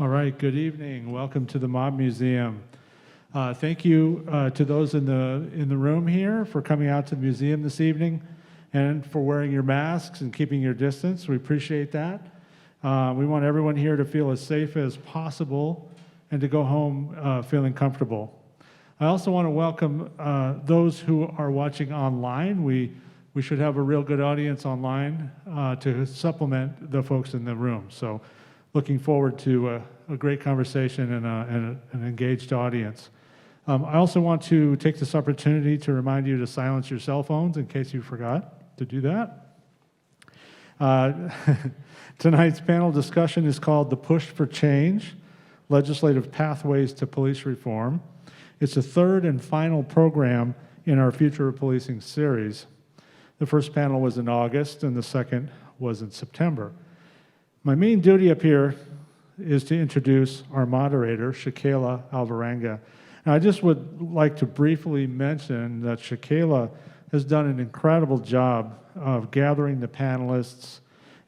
All right, good evening. Welcome to the Mob Museum. Thank you to those in the room here for coming out to the museum this evening and for wearing your masks and keeping your distance. We appreciate that. We want everyone here to feel as safe as possible and to go home feeling comfortable. I also want to welcome those who are watching online. We should have a real good audience online to supplement the folks in the room. So looking forward to a great conversation and an engaged audience. I also want to take this opportunity to remind you to silence your cell phones in case you forgot to do that. Tonight's panel discussion is called The Push for Change, Legislative Pathways to Police Reform. It's the third and final program in our Future of Policing series. The first panel was in August and the second was in September. My main duty up here is to introduce our moderator, Shakayla Alvarenga. And I just would like to briefly mention that Shakayla has done an incredible job of gathering the panelists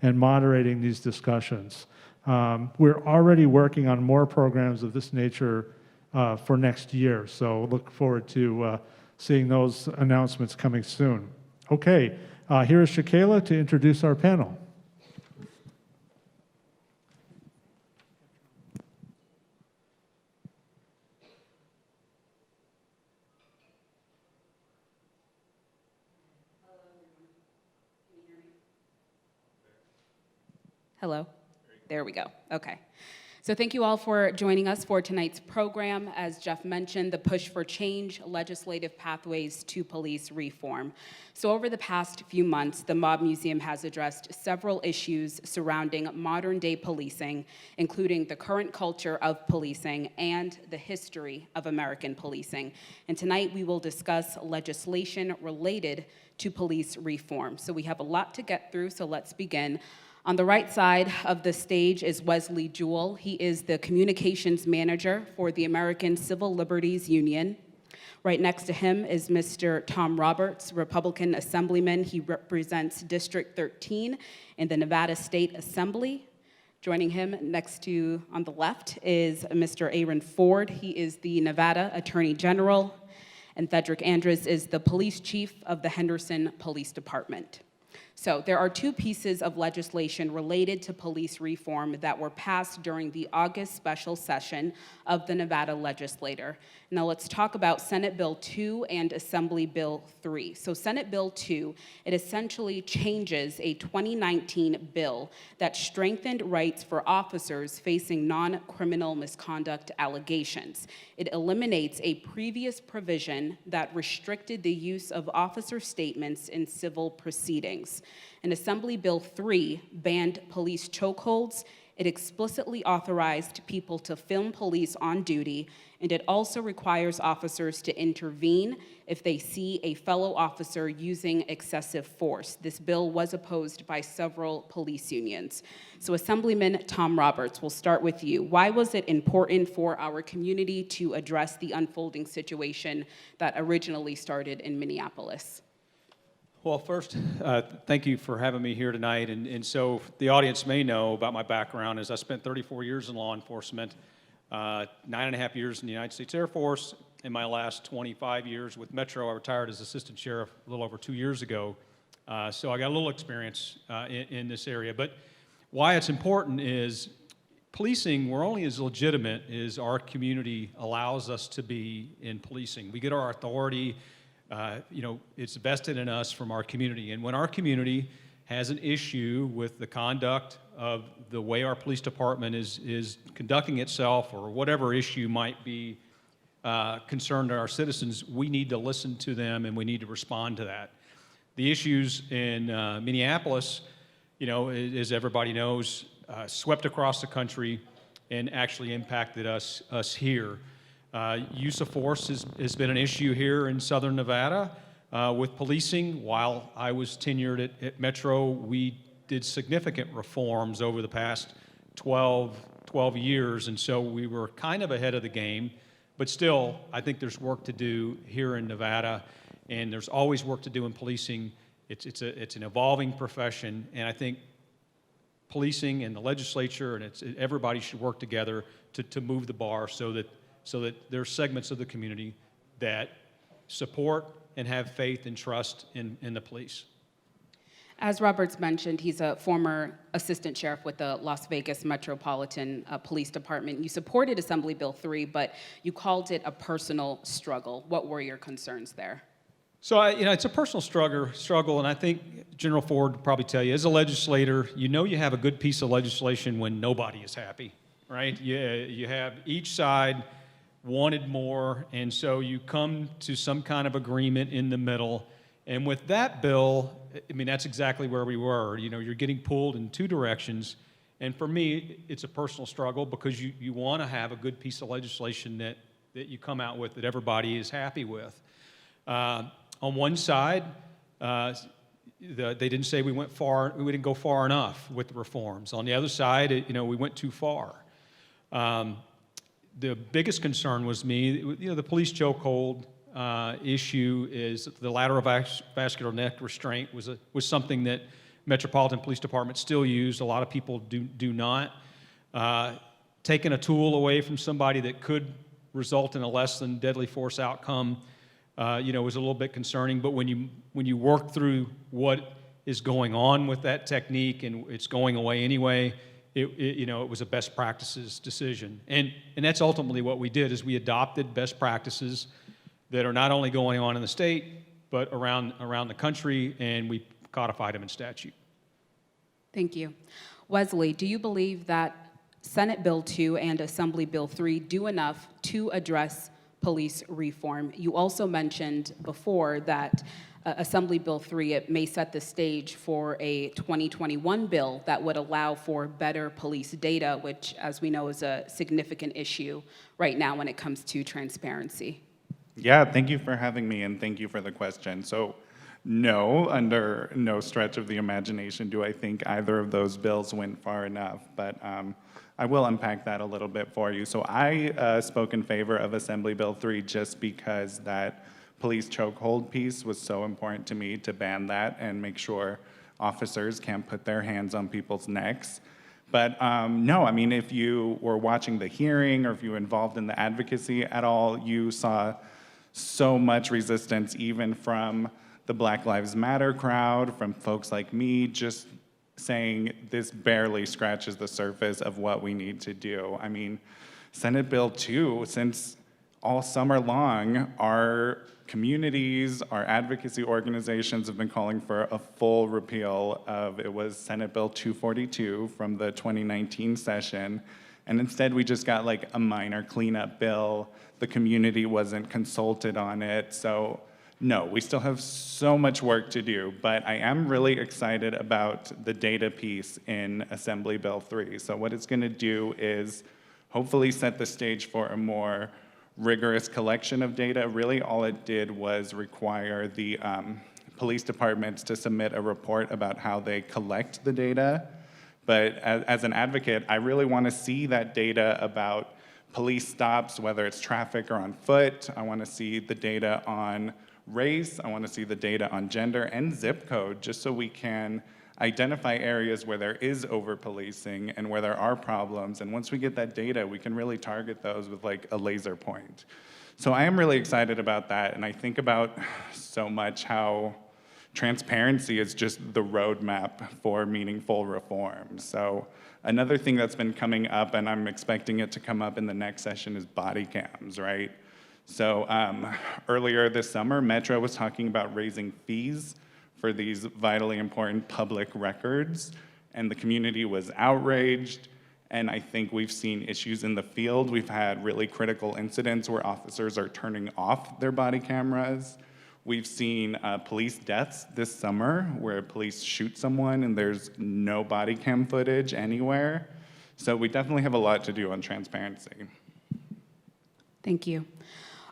and moderating these discussions. We're already working on more programs of this nature for next year, so look forward to seeing those announcements coming soon. Okay, here is Shakayla to introduce our panel. Hello? There we go. Okay. So thank you all for joining us for tonight's program. As Jeff mentioned, the Push for Change, Legislative Pathways to Police Reform. So over the past few months, the Mob Museum has addressed several issues surrounding modern-day policing, including the current culture of policing and the history of American policing. And tonight we will discuss legislation related to police reform. So we have a lot to get through, so let's begin. On the right side of the stage is Wesley Jewell. He is the communications manager for the American Civil Liberties Union. Right next to him is Mr. Tom Roberts, Republican Assemblyman. He represents District 13 in the Nevada State Assembly. Joining him next to, on the left, is Mr. Aaron Ford. He is the Nevada Attorney General. And Cedric Andrus is the police chief of the Henderson Police Department. So there are two pieces of legislation related to police reform that were passed during the August special session of the Nevada legislature. Now let's talk about Senate Bill 2 and Assembly Bill 3. So Senate Bill 2, it essentially changes a 2019 bill that strengthened rights for officers facing non-criminal misconduct allegations. It eliminates a previous provision that restricted the use of officer statements in civil proceedings. And Assembly Bill 3 banned police chokeholds. It explicitly authorized people to film police on duty, and it also requires officers to intervene if they see a fellow officer using excessive force. This bill was opposed by several police unions. So Assemblyman Tom Roberts, we'll start with you. Why was it important for our community to address the unfolding situation that originally started in Minneapolis? Well, first, thank you for having me here tonight. And so the audience may know about my background is I spent 34 years in law enforcement, 9.5 years in the United States Air Force. In my last 25 years with Metro, I retired as assistant sheriff a little over 2 years ago. So I got a little experience in this area. But why it's important is policing, we're only as legitimate as our community allows us to be in policing. We get our authority. It's vested in us from our community. And when our community has an issue with the conduct of the way our police department is conducting itself or whatever issue might be concerned to our citizens, we need to listen to them and we need to respond to that. The issues in Minneapolis, as everybody knows, swept across the country and actually impacted us here. Use of force has been an issue here in Southern Nevada with policing. While I was tenured at Metro, we did significant reforms over the past 12 years, and so we were kind of ahead of the game. But still, I think there's work to do here in Nevada, and there's always work to do in policing. It's an evolving profession, and I think policing and the legislature, and everybody should work together to move the bar so that there are segments of the community that support and have faith and trust in the police. As Roberts mentioned, he's a former assistant sheriff with the Las Vegas Metropolitan Police Department. You supported Assembly Bill 3, but you called it a personal struggle. What were your concerns there? So, it's a personal struggle, and I think General Ford would probably tell you, as a legislator, you have a good piece of legislation when nobody is happy, right? You have each side wanted more, and so you come to some kind of agreement in the middle. And with that bill, that's exactly where we were. You're getting pulled in two directions. And for me, it's a personal struggle because you want to have a good piece of legislation that you come out with that everybody is happy with. On one side, they didn't say we didn't go far enough with the reforms. On the other side, we went too far. The biggest concern was me, the police chokehold issue is the lateral vascular neck restraint was something that Metropolitan Police Department still used. A lot of people do not. Taking a tool away from somebody that could result in a less than deadly force outcome, was a little bit concerning. But when you work through what is going on with that technique and it's going away anyway, it was a best practices decision. And that's ultimately what we did is we adopted best practices that are not only going on in the state, but around the country, and we codified them in statute. Thank you. Wesley, do you believe that Senate Bill 2 and Assembly Bill 3 do enough to address police reform? You also mentioned before that Assembly Bill 3, it may set the stage for a 2021 bill that would allow for better police data, which, as we know, is a significant issue right now when it comes to transparency. Yeah, thank you for having me, and thank you for the question. So, no, under no stretch of the imagination do I think either of those bills went far enough, but I will unpack that a little bit for you. So I spoke in favor of Assembly Bill 3 just because that police chokehold piece was so important to me to ban that and make sure officers can't put their hands on people's necks. But no, if you were watching the hearing or if you were involved in the advocacy at all, you saw so much resistance even from the Black Lives Matter crowd, from folks like me, just saying this barely scratches the surface of what we need to do. Senate Bill 2, since all summer long, our communities, our advocacy organizations have been calling for a full repeal of, it was Senate Bill 242 from the 2019 session, and instead we just got like a minor cleanup bill. The community wasn't consulted on it, so no, we still have so much work to do, but I am really excited about the data piece in Assembly Bill 3. So what it's gonna do is hopefully set the stage for a more rigorous collection of data. Really all it did was require the police departments to submit a report about how they collect the data. But as an advocate, I really wanna see that data about police stops, whether it's traffic or on foot. I wanna see the data on race, I want to see the data on gender and zip code, just so we can identify areas where there is over-policing and where there are problems. And once we get that data, we can really target those with like a laser point. So I am really excited about that, and I think about so much how transparency is just the roadmap for meaningful reform. So another thing that's been coming up, and I'm expecting it to come up in the next session, is body cams, right? So earlier this summer, Metro was talking about raising fees for these vitally important public records, and the community was outraged, and I think we've seen issues in the field. We've had really critical incidents where officers are turning off their body cameras. We've seen police deaths this summer where police shoot someone and there's no body cam footage anywhere. So we definitely have a lot to do on transparency. Thank you.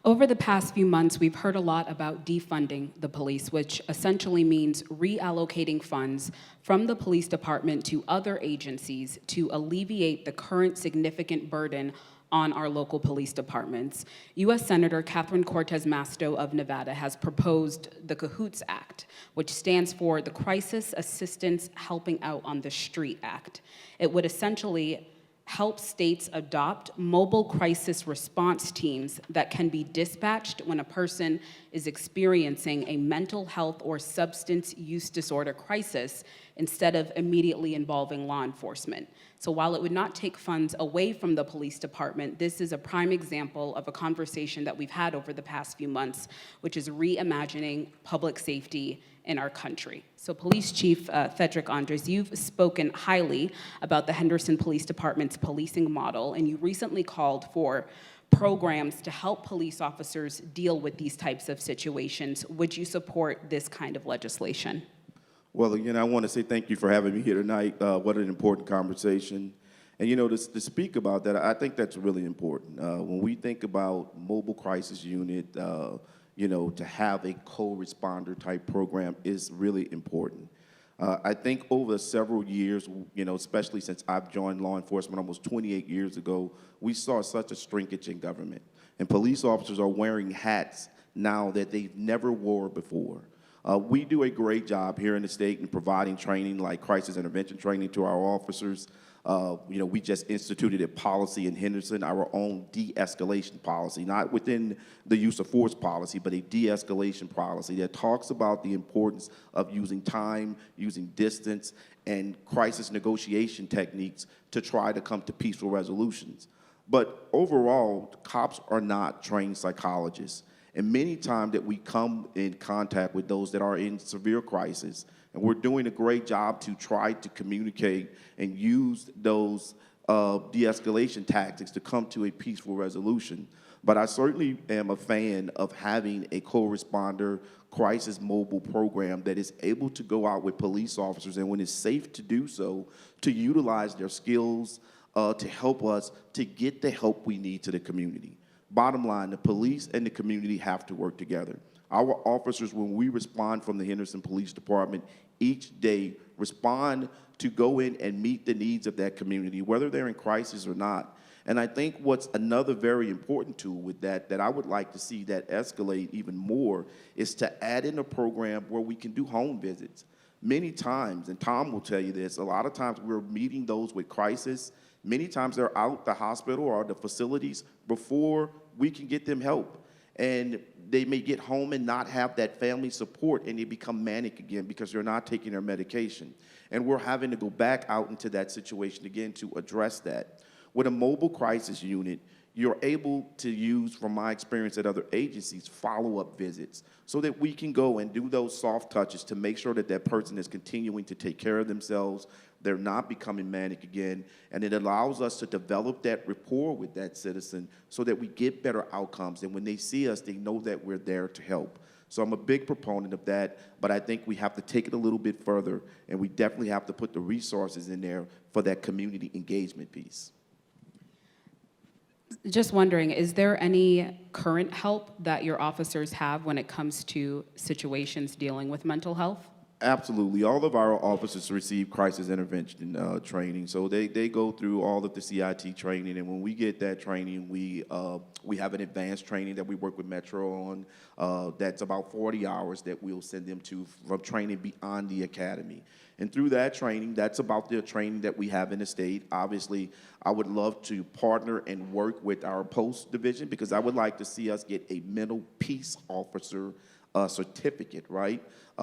Over the past few months, we've heard a lot about defunding the police, which essentially means reallocating funds from the police department to other agencies to alleviate the current significant burden on our local police departments. U.S. Senator Catherine Cortez Masto of Nevada has proposed the CAHOOTS Act, which stands for the Crisis Assistance Helping Out on the Street Act. It would essentially help states adopt mobile crisis response teams that can be dispatched when a person is experiencing a mental health or substance use disorder crisis instead of immediately involving law enforcement. So while it would not take funds away from the police department, this is a prime example of a conversation that we've had over the past few months, which is reimagining public safety in our country. So Police Chief Fedric Andres, you've spoken highly about the Henderson Police Department's policing model, and you recently called for programs to help police officers deal with these types of situations. Would you support this kind of legislation? Well, again, I want to say thank you for having me here tonight. What an important conversation. And, you know, to speak about that, I think that's really important. When we think about mobile crisis unit, you know, to have a co-responder type program is really important. I think over several years, you know, especially since I've joined law enforcement almost 28 years ago, we saw such a shrinkage in government. And police officers are wearing hats now that they've never wore before. We do a great job here in the state in providing training like crisis intervention training to our officers. You know, we just instituted a policy in Henderson, our own de-escalation policy, not within the use of force policy, but a de-escalation policy that talks about the importance of using time, using distance, and crisis negotiation techniques to try to come to peaceful resolutions. But overall, cops are not trained psychologists. And many times that we come in contact with those that are in severe crisis, and we're doing a great job to try to communicate and use those de-escalation tactics to come to a peaceful resolution. But I certainly am a fan of having a co-responder crisis mobile program that is able to go out with police officers, and when it's safe to do so, to utilize their skills to help us to get the help we need to the community. Bottom line, the police and the community have to work together. Our officers, when we respond from the Henderson Police Department, each day respond to go in and meet the needs of that community, whether they're in crisis or not. And I think what's another very important tool with that I would like to see that escalate even more is to add in a program where we can do home visits. Many times, and Tom will tell you this, a lot of times we're meeting those with crisis. Many times they're out the hospital or the facilities before we can get them help. And they may get home and not have that family support, and they become manic again because they're not taking their medication. And we're having to go back out into that situation again to address that. With a mobile crisis unit, you're able to use, from my experience at other agencies, follow-up visits so that we can go and do those soft touches to make sure that that person is continuing to take care of themselves, they're not becoming manic again, and it allows us to develop that rapport with that citizen so that we get better outcomes, and when they see us, they know that we're there to help. So I'm a big proponent of that, but I think we have to take it a little bit further, and we definitely have to put the resources in there for that community engagement piece. Just wondering, is there any current help that your officers have when it comes to situations dealing with mental health? Absolutely. All of our officers receive crisis intervention training. So they go through all of the CIT training, and when we get that training, we have an advanced training that we work with Metro on. That's about 40 hours that we'll send them to from training beyond the academy. And through that training, that's about the training that we have in the state. Obviously, I would love to partner and work with our post division because I would like to see us get a mental peace officer certificate, right?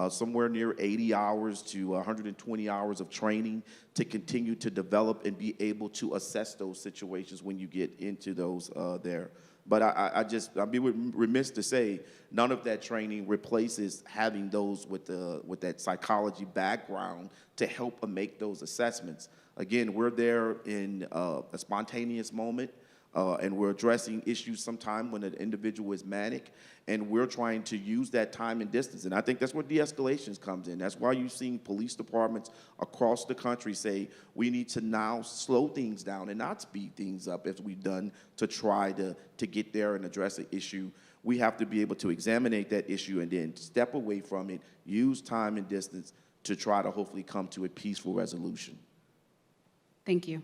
Somewhere near 80 hours to 120 hours of training to continue to develop and be able to assess those situations when you get into those there. But I'd be remiss to say none of that training replaces having those with that psychology background to help make those assessments. Again, we're there in a spontaneous moment, and we're addressing issues sometime when an individual is manic, and we're trying to use that time and distance. And I think that's where de-escalation comes in. That's why you've seen police departments across the country say we need to now slow things down and not speed things up as we've done to try to get there and address an issue. We have to be able to examine that issue and then step away from it, use time and distance to try to hopefully come to a peaceful resolution. Thank you.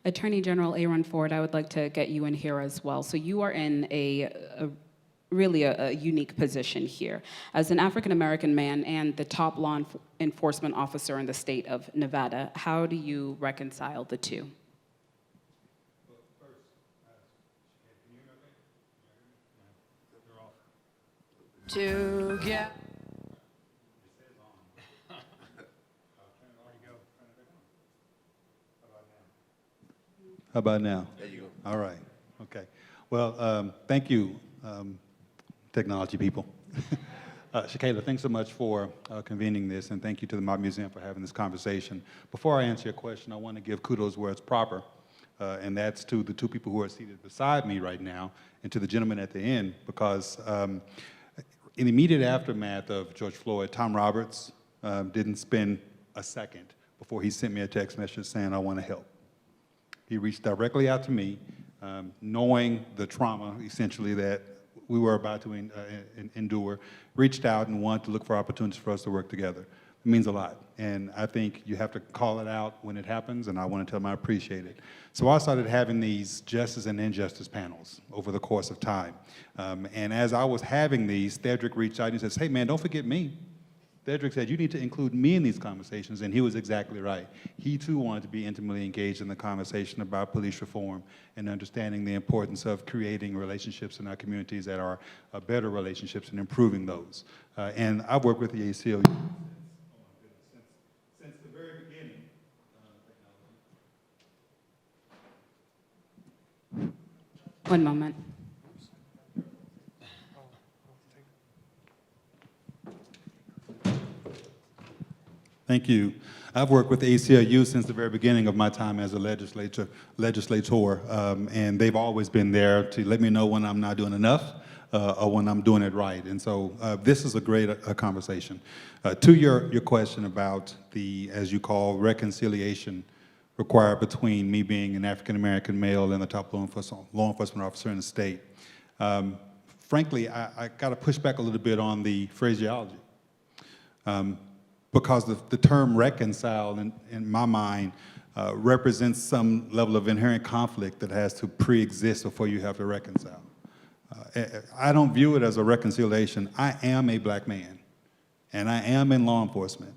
Attorney General Aaron Ford, I would like to get you in here as well. So you are in really a unique position here. As an African-American man and the top law enforcement officer in the state of Nevada, how do you reconcile the two? To get. How about now? There you go. All right. Okay. Well, thank you, technology people. Shakayla, thanks so much for convening this, and thank you to the Mob Museum for having this conversation. Before I answer your question, I want to give kudos where it's proper, and that's to the two people who are seated beside me right now, and to the gentleman at the end, because in the immediate aftermath of George Floyd, Tom Roberts didn't spend a second before he sent me a text message saying, I want to help. He reached directly out to me, knowing the trauma, essentially, that we were about to endure, reached out and wanted to look for opportunities for us to work together. It means a lot, and I think you have to call it out when it happens, and I want to tell him I appreciate it. So I started having these justice and injustice panels over the course of time, and as I was having these, Cedric reached out and he says, hey man, don't forget me. Cedric said, you need to include me in these conversations, and he was exactly right. He too wanted to be intimately engaged in the conversation about police reform and understanding the importance of creating relationships in our communities that are better relationships and improving those. And I've worked with the ACLU since the very beginning. One moment. Thank you. I've worked with the ACLU since the very beginning of my time as a legislator, and they've always been there to let me know when I'm not doing enough or when I'm doing it right. And so this is a great conversation. To your question about the, as you call, reconciliation required between me being an African-American male and the top law enforcement officer in the state. Frankly, I got to push back a little bit on the phraseology. Because the term reconcile, in my mind, represents some level of inherent conflict that has to pre-exist before you have to reconcile. I don't view it as a reconciliation. I am a black man, and I am in law enforcement.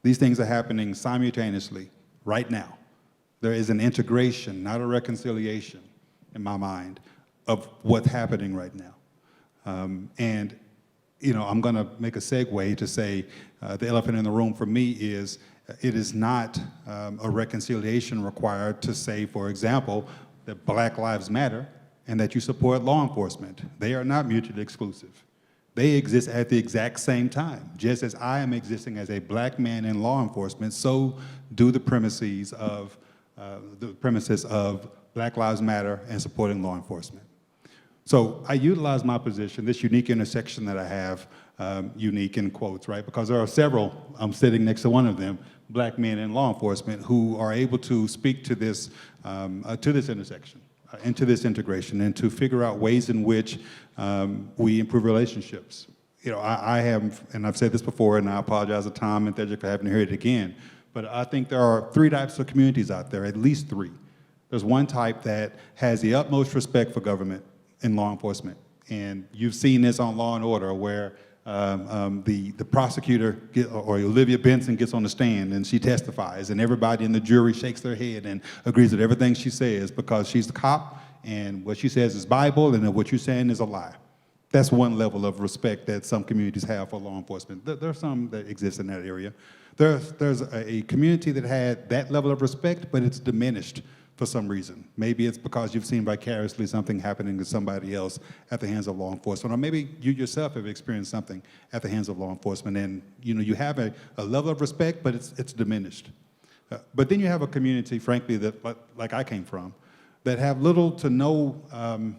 These things are happening simultaneously, right now. There is an integration, not a reconciliation, in my mind, of what's happening right now. And you know, I'm going to make a segue to say the elephant in the room for me is it is not a reconciliation required to say, for example, that Black Lives Matter and that you support law enforcement. They are not mutually exclusive. They exist at the exact same time. Just as I am existing as a black man in law enforcement, so do the premises of Black Lives Matter and supporting law enforcement. So I utilize my position, this unique intersection that I have, unique in quotes, right? Because there are several, I'm sitting next to one of them, black men in law enforcement who are able to speak to this intersection, into this integration, and to figure out ways in which we improve relationships. You know, I have, and I've said this before, and I apologize to Tom and Cedric for having to hear it again, but I think there are three types of communities out there, at least three. There's one type that has the utmost respect for government in law enforcement. And you've seen this on Law and Order where the prosecutor, or Olivia Benson, gets on the stand and she testifies and everybody in the jury shakes their head and agrees with everything she says because she's the cop and what she says is Bible and what you're saying is a lie. That's one level of respect that some communities have for law enforcement. There are some that exist in that area. There's a community that had that level of respect, but it's diminished for some reason. Maybe it's because you've seen vicariously something happening to somebody else at the hands of law enforcement, or maybe you yourself have experienced something at the hands of law enforcement, and you know you have a level of respect, but it's diminished. But then you have a community, frankly, that like I came from, that have little to no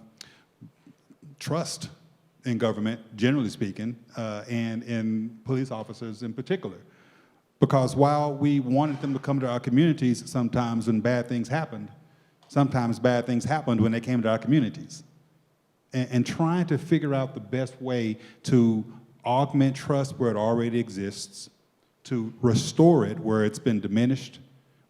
trust in government, generally speaking, and in police officers in particular. Because while we wanted them to come to our communities sometimes when bad things happened, sometimes bad things happened when they came to our communities. and trying to figure out the best way to augment trust where it already exists, to restore it where it's been diminished,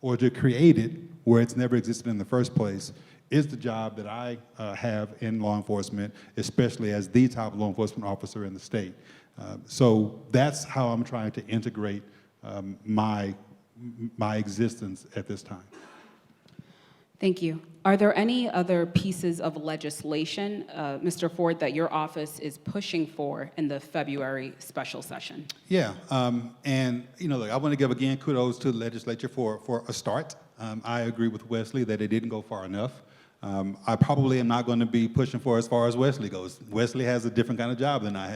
or to create it where it's never existed in the first place, is the job that I have in law enforcement, especially as the top law enforcement officer in the state. So that's how I'm trying to integrate my existence at this time. Thank you. Are there any other pieces of legislation, Mr. Ford, that your office is pushing for in the February special session? Yeah, and look, I want to give again kudos to the legislature for a start. I agree with Wesley that it didn't go far enough. I probably am not going to be pushing for as far as Wesley goes. Wesley has a different kind of job than I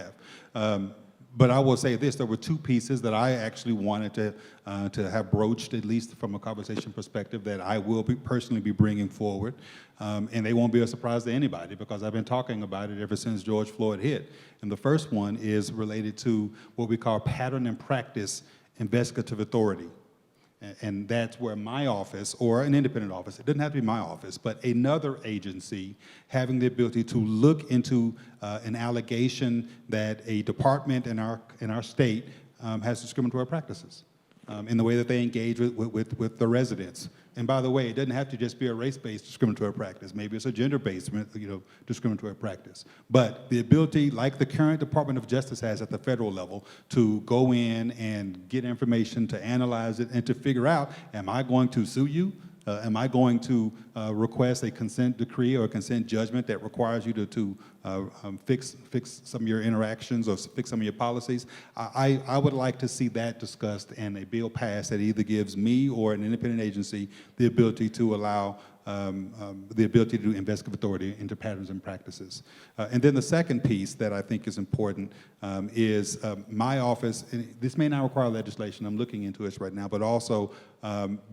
have. But I will say this, there were two pieces that I actually wanted to have broached, at least from a conversation perspective, that I will personally be bringing forward. And they won't be a surprise to anybody because I've been talking about it ever since George Floyd hit. And the first one is related to what we call pattern and practice investigative authority. And that's where my office, or an independent office, it doesn't have to be my office, but another agency having the ability to look into an allegation that a department in our state has discriminatory practices in the way that they engage with the residents. And by the way, it doesn't have to just be a race-based discriminatory practice. Maybe it's a gender-based discriminatory practice. But the ability, like the current Department of Justice has at the federal level, to go in and get information, to analyze it, and to figure out, am I going to sue you? Am I going to request a consent decree or a consent judgment that requires you to fix some of your interactions or fix some of your policies? I would like to see that discussed and a bill passed that either gives me or an independent agency the ability to allow the ability to do investigative authority into patterns and practices. And then the second piece that I think is important is my office, and this may not require legislation, I'm looking into it right now, but also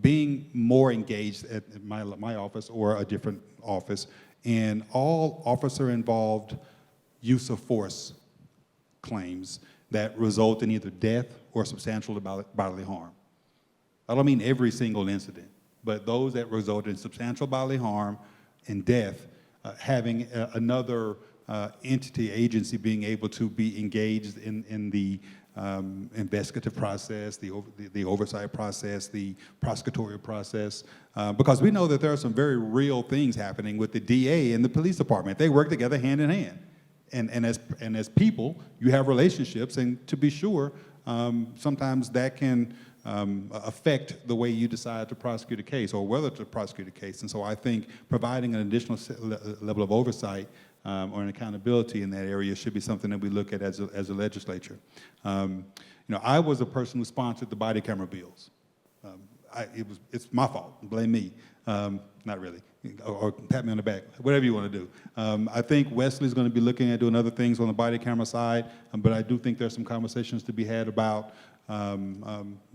being more engaged at my office or a different office in all officer-involved use of force claims that result in either death or substantial bodily harm. I don't mean every single incident, but those that result in substantial bodily harm and death, having another entity, agency being able to be engaged in the investigative process, the oversight process, the prosecutorial process, because we know that there are some very real things happening with the DA and the police department. They work together hand in hand. And as people, you have relationships, and to be sure, sometimes that can affect the way you decide to prosecute a case or whether to prosecute a case. And so I think providing an additional level of oversight or an accountability in that area should be something that we look at as a legislature. I was a person who sponsored the body camera bills. It's my fault. Blame me. Not really. Or pat me on the back. Whatever you want to do. I think Wesley's going to be looking at doing other things on the body camera side, but I do think there's some conversations to be had about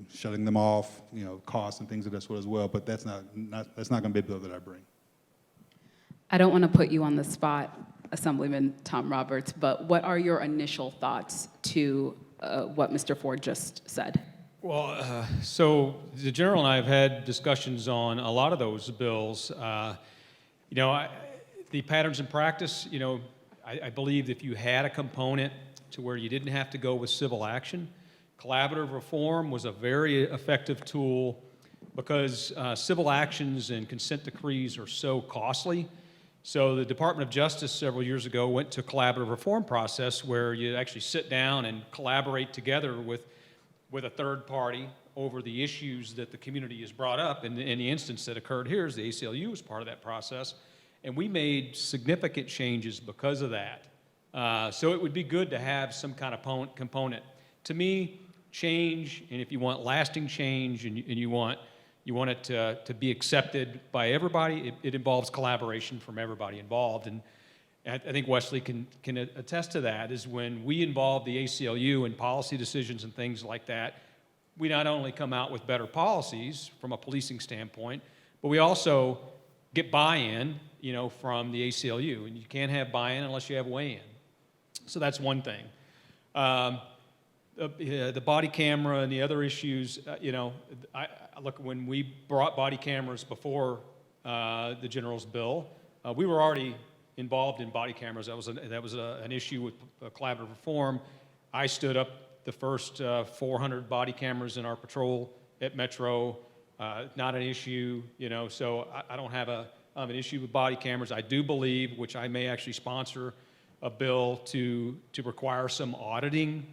shutting them off, costs and things of that sort as well. But that's not going to be a bill that I bring. I don't want to put you on the spot, Assemblyman Tom Roberts, but what are your initial thoughts to what Mr. Ford just said? Well, so the General and I have had discussions on a lot of those bills. The patterns in practice, I believe if you had a component to where you didn't have to go with civil action, collaborative reform was a very effective tool because civil actions and consent decrees are so costly. So the Department of Justice several years ago went to a collaborative reform process where you actually sit down and collaborate together with a third party over the issues that the community has brought up. And in the instance that occurred here is the ACLU was part of that process. And we made significant changes because of that. So it would be good to have some kind of component. To me, change, and if you want lasting change and you want it to be accepted by everybody, it involves collaboration from everybody involved. And I think Wesley can attest to that, is when we involve the ACLU in policy decisions and things like that, we not only come out with better policies from a policing standpoint, but we also get buy-in, from the ACLU. And you can't have buy-in unless you have weigh-in. So that's one thing. The body camera and the other issues, look, when we brought body cameras before the General's bill, we were already involved in body cameras. That was an issue with collaborative reform. I stood up the first 400 body cameras in our patrol at Metro. Not an issue, so I don't have an issue with body cameras. I do believe, which I may actually sponsor, a bill to require some auditing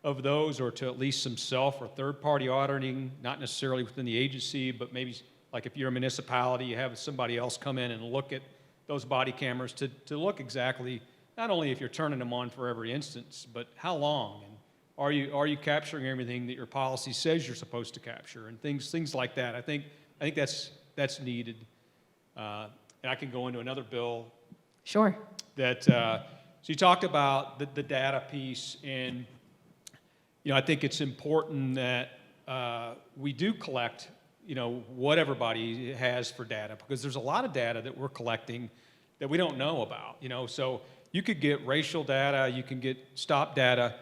of those, or to at least some self or third-party auditing, not necessarily within the agency, but maybe like if you're a municipality, you have somebody else come in and look at those body cameras to look exactly, not only if you're turning them on for every instance, but how long, and are you capturing everything that your policy says you're supposed to capture, and things like that. I think that's needed. And I can go into another bill Sure. that, so you talked about the data piece, and I think it's important that we do collect, what everybody has for data, because there's a lot of data that we're collecting that we don't know about, so you could get racial data, you can get stop data,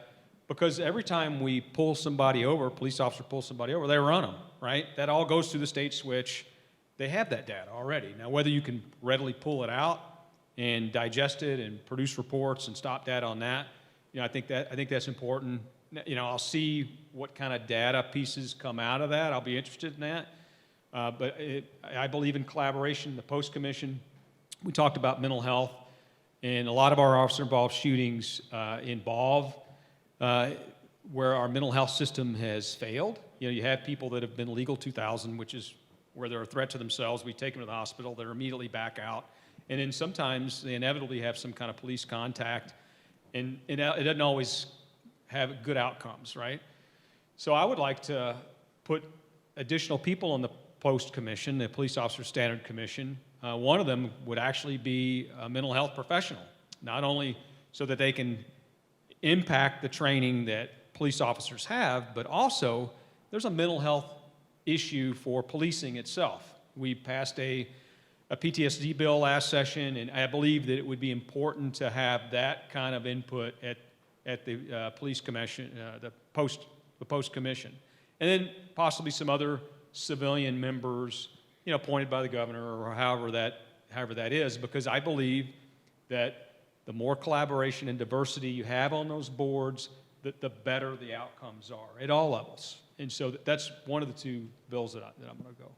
because every time we pull somebody over, a police officer pulls somebody over, they run them, right? That all goes through the state switch. They have that data already. Now, whether you can readily pull it out and digest it and produce reports and stop data on that, I think that's important. I'll see what kind of data pieces come out of that. I'll be interested in that. But I believe in collaboration. The Post Commission, we talked about mental health, and a lot of our officer-involved shootings involve where our mental health system has failed. You have people that have been legal 2000, which is where they're a threat to themselves. We take them to the hospital, they're immediately back out. And then sometimes they inevitably have some kind of police contact, and it doesn't always have good outcomes, right? So I would like to put additional people on the Post Commission, the Police Officer Standard Commission. One of them would actually be a mental health professional, not only so that they can impact the training that police officers have, but also there's a mental health issue for policing itself. We passed a PTSD bill last session, and I believe that it would be important to have that kind of input at the police commission, the post commission, and then possibly some other civilian members, appointed by the governor or however that is, because I believe that the more collaboration and diversity you have on those boards, the better the outcomes are at all levels. And so that's one of the two bills that I'm going to go.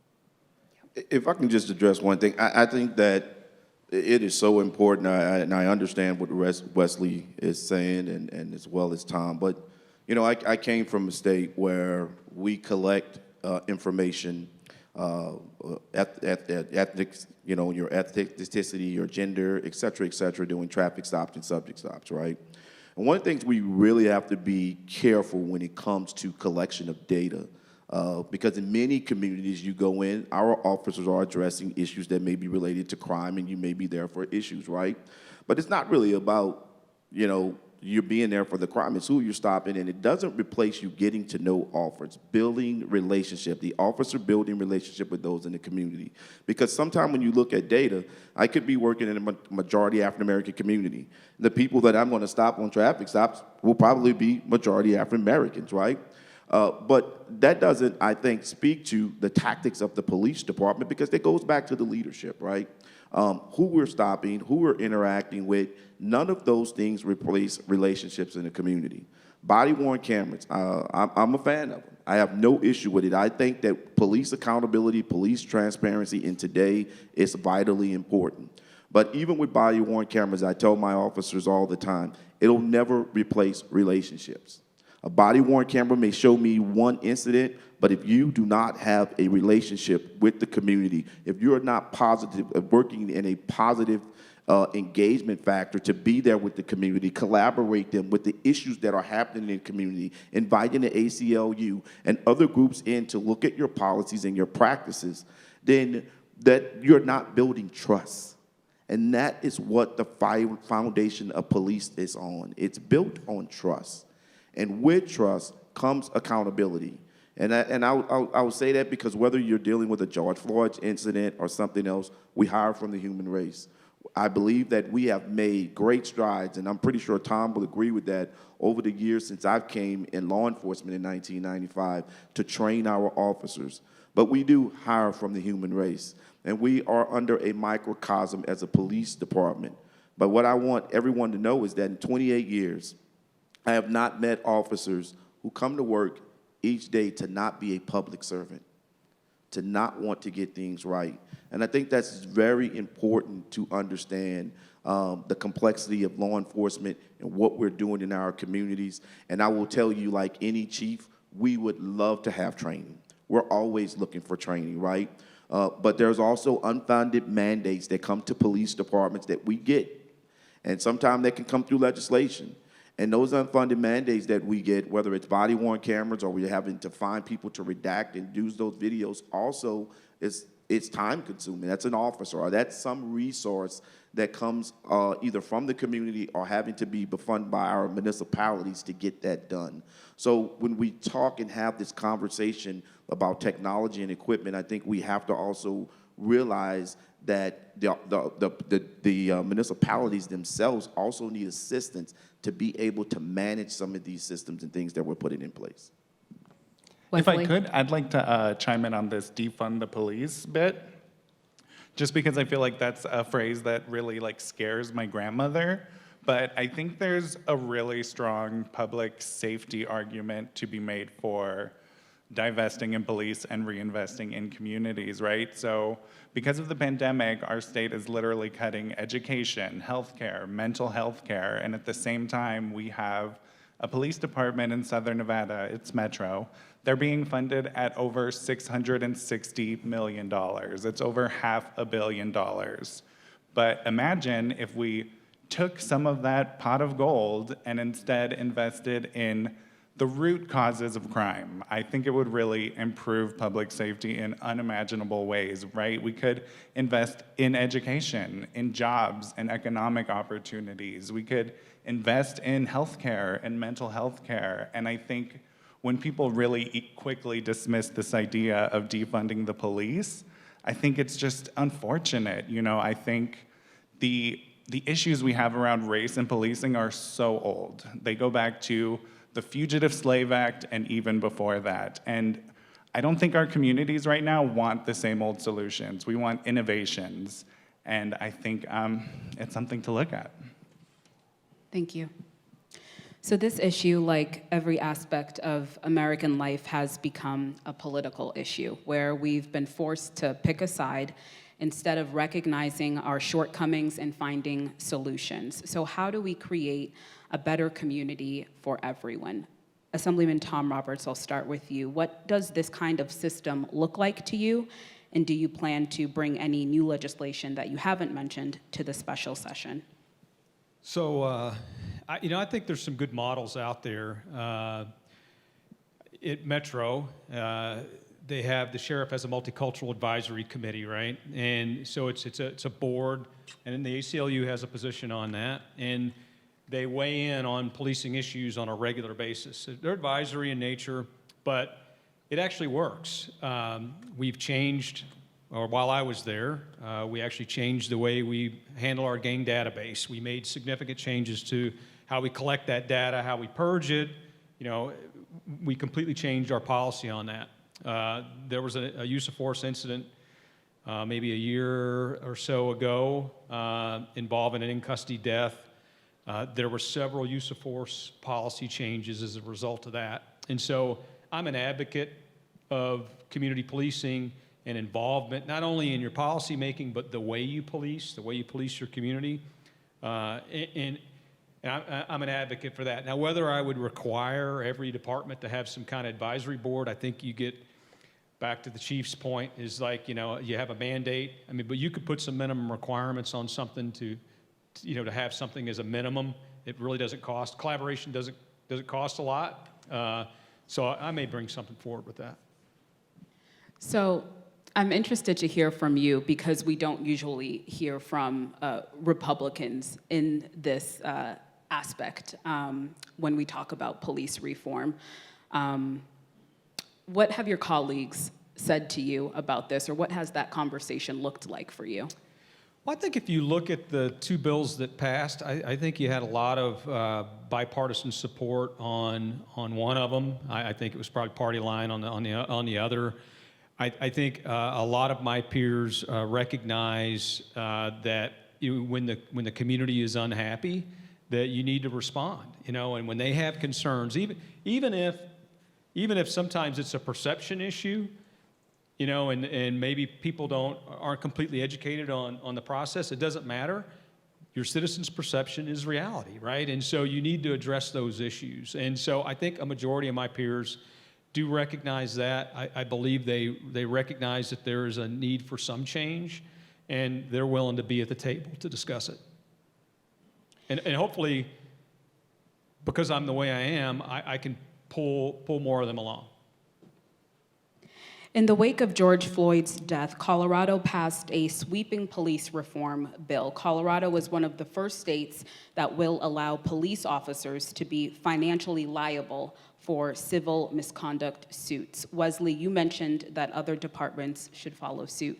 If I can just address one thing, I think that it is so important, and I understand what Wesley is saying, and as well as Tom, but I came from a state where we collect information, ethics, your ethnicity, your gender, et cetera, doing traffic stops and subject stops, right? And one of the things we really have to be careful when it comes to collection of data, because in many communities you go in, our officers are addressing issues that may be related to crime, and you may be there for issues, right? But it's not really about, you're being there for the crime. It's who you're stopping, and it doesn't replace you getting to know officers, building relationship, the officer building relationship with those in the community. Because sometimes when you look at data, I could be working in a majority African-American community. The people that I'm going to stop on traffic stops will probably be majority African-Americans, right? But that doesn't, I think, speak to the tactics of the police department, because it goes back to the leadership, right? Who we're stopping, who we're interacting with, none of those things replace relationships in the community. Body-worn cameras, I'm a fan of them. I have no issue with it. I think that police accountability, police transparency in today is vitally important. But even with body-worn cameras, I tell my officers all the time, it'll never replace relationships. A body-worn camera may show me one incident, but if you do not have a relationship with the community, if you're not positive, working in a positive engagement factor to be there with the community, collaborate them with the issues that are happening in the community, inviting the ACLU and other groups in to look at your policies and your practices, then that you're not building trust. And that is what the foundation of police is on. It's built on trust. And with trust comes accountability. And I would say that because whether you're dealing with a George Floyd incident or something else, we hire from the human race. I believe that we have made great strides, and I'm pretty sure Tom will agree with that, over the years since I came in law enforcement in 1995 to train our officers. But we do hire from the human race, and we are under a microcosm as a police department. But what I want everyone to know is that in 28 years, I have not met officers who come to work each day to not be a public servant, to not want to get things right. And I think that's very important to understand the complexity of law enforcement and what we're doing in our communities. And I will tell you, like any chief, we would love to have training. We're always looking for training, right? But there's also unfounded mandates that come to police departments that we get. And sometimes that can come through legislation. And those unfunded mandates that we get, whether it's body-worn cameras or we're having to find people to redact and use those videos, also it's time-consuming. That's an officer, or that's some resource that comes either from the community or having to be funded by our municipalities to get that done. So when we talk and have this conversation about technology and equipment, I think we have to also realize that the municipalities themselves also need assistance to be able to manage some of these systems and things that we're putting in place. If I Wesley? could, I'd like to chime in on this defund the police bit, just because I feel like that's a phrase that really scares my grandmother. But I think there's a really strong public safety argument to be made for divesting in police and reinvesting in communities, right? So because of the pandemic, our state is literally cutting education, healthcare, mental health care, and at the same time, we have a police department in Southern Nevada, it's Metro. They're being funded at over $660 million. It's over $500 million. But imagine if we took some of that pot of gold and instead invested in the root causes of crime. I think it would really improve public safety in unimaginable ways, right? We could invest in education, in jobs, and economic opportunities. We could invest in healthcare and mental health care. And I think when people really quickly dismiss this idea of defunding the police, I think it's just unfortunate. I think the issues we have around race and policing are so old. They go back to the Fugitive Slave Act and even before that. And I don't think our communities right now want the same old solutions. We want innovations. And I think it's something to look at. Thank you. So this issue, like every aspect of American life, has become a political issue where we've been forced to pick a side instead of recognizing our shortcomings and finding solutions. So how do we create a better community for everyone? Assemblyman Tom Roberts, I'll start with you. What does this kind of system look like to you? And do you plan to bring any new legislation that you haven't mentioned to the special session? So, I think there's some good models out there. At Metro, the sheriff has a multicultural advisory committee, right? And so it's a board, and then the ACLU has a position on that, and they weigh in on policing issues on a regular basis. They're advisory in nature, but it actually works. We've changed, or while I was there, we actually changed the way we handle our gang database. We made significant changes to how we collect that data, how we purge it. We completely changed our policy on that. There was a use of force incident maybe a year or so ago involving an in-custody death. There were several use of force policy changes as a result of that. And so I'm an advocate of community policing and involvement, not only in your policy making, but the way you police your community. And I'm an advocate for that. Now, whether I would require every department to have some kind of advisory board, I think you get back to the chief's point, is you have a mandate. But you could put some minimum requirements on something to have something as a minimum. It really doesn't cost. Collaboration doesn't cost a lot. So I may bring something forward with that. So I'm interested to hear from you because we don't usually hear from Republicans in this aspect when we talk about police reform. What have your colleagues said to you about this, or what has that conversation looked like for you? Well, I think if you look at the two bills that passed, I think you had a lot of bipartisan support on one of them. I think it was probably party line on the other. I think a lot of my peers recognize that when the community is unhappy, that you need to respond, and when they have concerns, even if sometimes it's a perception issue, and maybe people aren't completely educated on the process, it doesn't matter. Your citizens' perception is reality, right? And so you need to address those issues. And so I think a majority of my peers do recognize that. I believe they recognize that there is a need for some change, and they're willing to be at the table to discuss it. And hopefully, because I'm the way I am, I can pull more of them along. In the wake of George Floyd's death, Colorado passed a sweeping police reform bill. Colorado was one of the first states that will allow police officers to be financially liable for civil misconduct suits. Wesley, you mentioned that other departments should follow suit.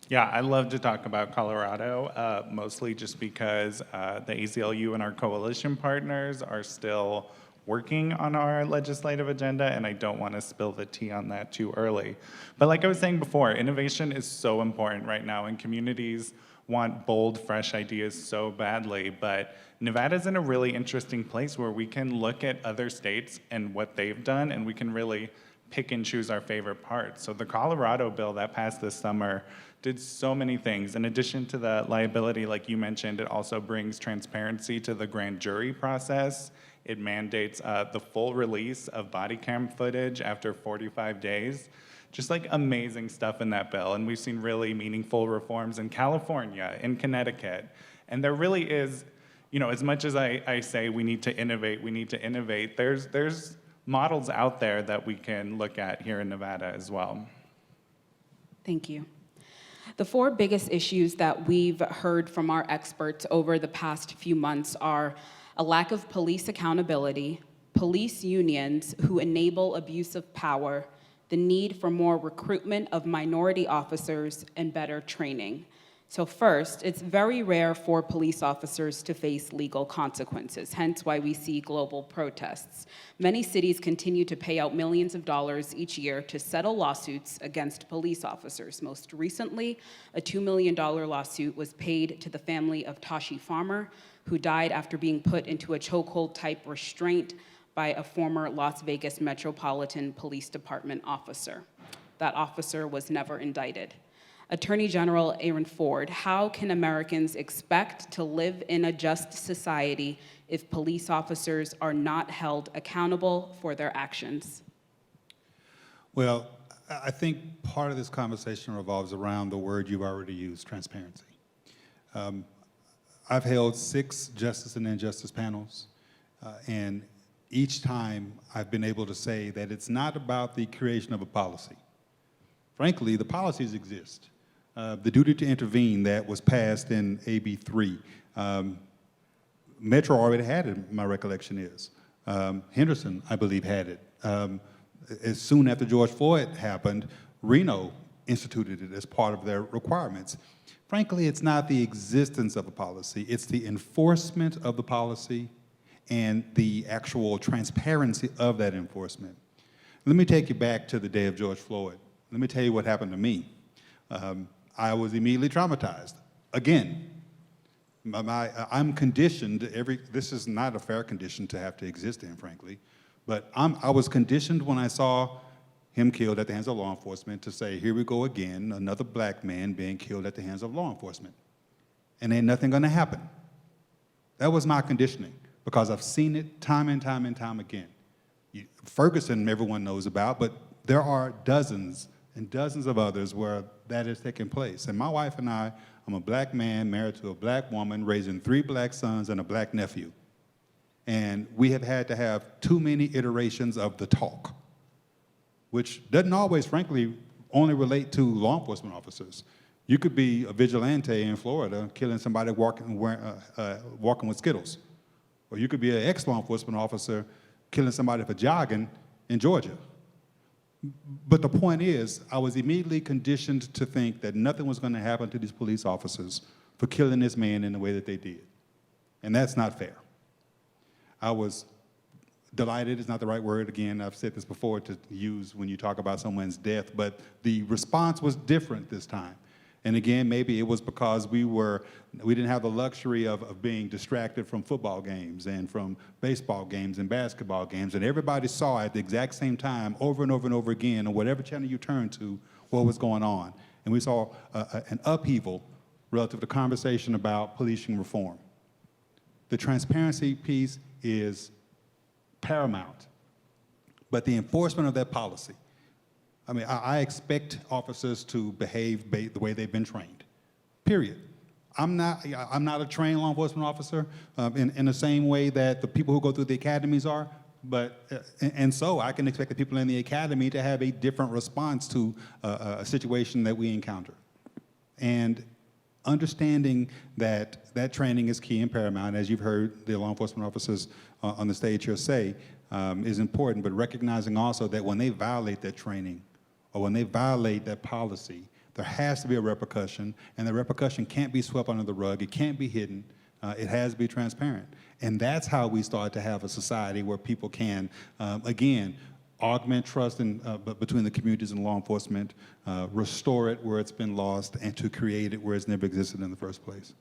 Yeah, I love to talk about Colorado, mostly just because the ACLU and our coalition partners are still working on our legislative agenda, and I don't want to spill the tea on that too early. But like I was saying before, innovation is so important right now, and communities want bold, fresh ideas so badly, but Nevada's in a really interesting place where we can look at other states and what they've done, and we can really pick and choose our favorite parts. So the Colorado bill that passed this summer did so many things. In addition to the liability, like you mentioned, it also brings transparency to the grand jury process. It mandates the full release of body cam footage after 45 days. Just like amazing stuff in that bill. And we've seen really meaningful reforms in California, in Connecticut. And there really is, as much as I say we need to innovate, there's models out there that we can look at here in Nevada as well. Thank you. The four biggest issues that we've heard from our experts over the past few months are a lack of police accountability, police unions who enable abuse of power, the need for more recruitment of minority officers, and better training. So first, it's very rare for police officers to face legal consequences, hence why we see global protests. Many cities continue to pay out millions of dollars each year to settle lawsuits against police officers. Most recently, a $2 million lawsuit was paid to the family of Tashi Farmer, who died after being put into a chokehold-type restraint by a former Las Vegas Metropolitan Police Department officer. That officer was never indicted. Attorney General Aaron Ford, how can Americans expect to live in a just society if police officers are not held accountable for their actions? Well, I think part of this conversation revolves around the word you've already used, transparency. I've held 6 justice and injustice panels, and each time I've been able to say that it's not about the creation of a policy. Frankly, the policies exist. The duty to intervene that was passed in AB 3, Metro already had it, my recollection is. Henderson, I believe, had it. As soon after George Floyd happened, Reno instituted it as part of their requirements. Frankly, it's not the existence of a policy, it's the enforcement of the policy and the actual transparency of that enforcement. Let me take you back to the day of George Floyd. Let me tell you what happened to me. I was immediately traumatized. Again, I'm conditioned, this is not a fair condition to have to exist in, frankly, but I was conditioned when I saw him killed at the hands of law enforcement to say, here we go again, another black man being killed at the hands of law enforcement. And ain't nothing gonna happen. That was my conditioning, because I've seen it time and time and time again. Ferguson, everyone knows about, but there are dozens and dozens of others where that has taken place. And my wife and I'm a black man married to a black woman, raising 3 black sons and a black nephew. And we have had to have too many iterations of the talk, which doesn't always, frankly, only relate to law enforcement officers. You could be a vigilante in Florida killing somebody walking with Skittles. Or you could be an ex-law enforcement officer killing somebody for jogging in Georgia. But the point is, I was immediately conditioned to think that nothing was going to happen to these police officers for killing this man in the way that they did. And that's not fair. I was delighted is not the right word. Again, I've said this before to use when you talk about someone's death, but the response was different this time. And again, maybe it was because we didn't have the luxury of being distracted from football games and from baseball games and basketball games, and everybody saw at the exact same time over and over and over again on whatever channel you turned to what was going on. And we saw an upheaval relative to conversation about policing reform. The transparency piece is paramount, but the enforcement of that policy, I mean, I expect officers to behave the way they've been trained, period. I'm not a trained law enforcement officer in the same way that the people who go through the academies are, and so I can expect the people in the academy to have a different response to a situation that we encounter. And understanding that that training is key and paramount, as you've heard the law enforcement officers on the stage here say, is important, but recognizing also that when they violate that training or when they violate that policy, there has to be a repercussion, and the repercussion can't be swept under the rug, it can't be hidden, it has to be transparent. And that's how we start to have a society where people can, again, augment trust between the communities and law enforcement, restore it where it's been lost, and to create it where it's never existed in the first place.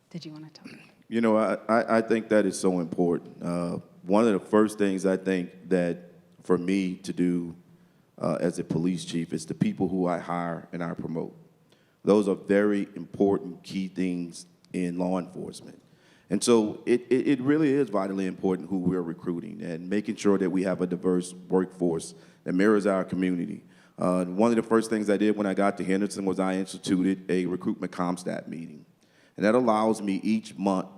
Did you want to talk? You know, I think that is so important. One of the first things I think that for me to do as a police chief is the people who I hire and I promote. Those are very important key things in law enforcement. And so it really is vitally important who we're recruiting and making sure that we have a diverse workforce that mirrors our community. One of the first things I did when I got to Henderson was I instituted a recruitment ComStat meeting. And that allows me each month,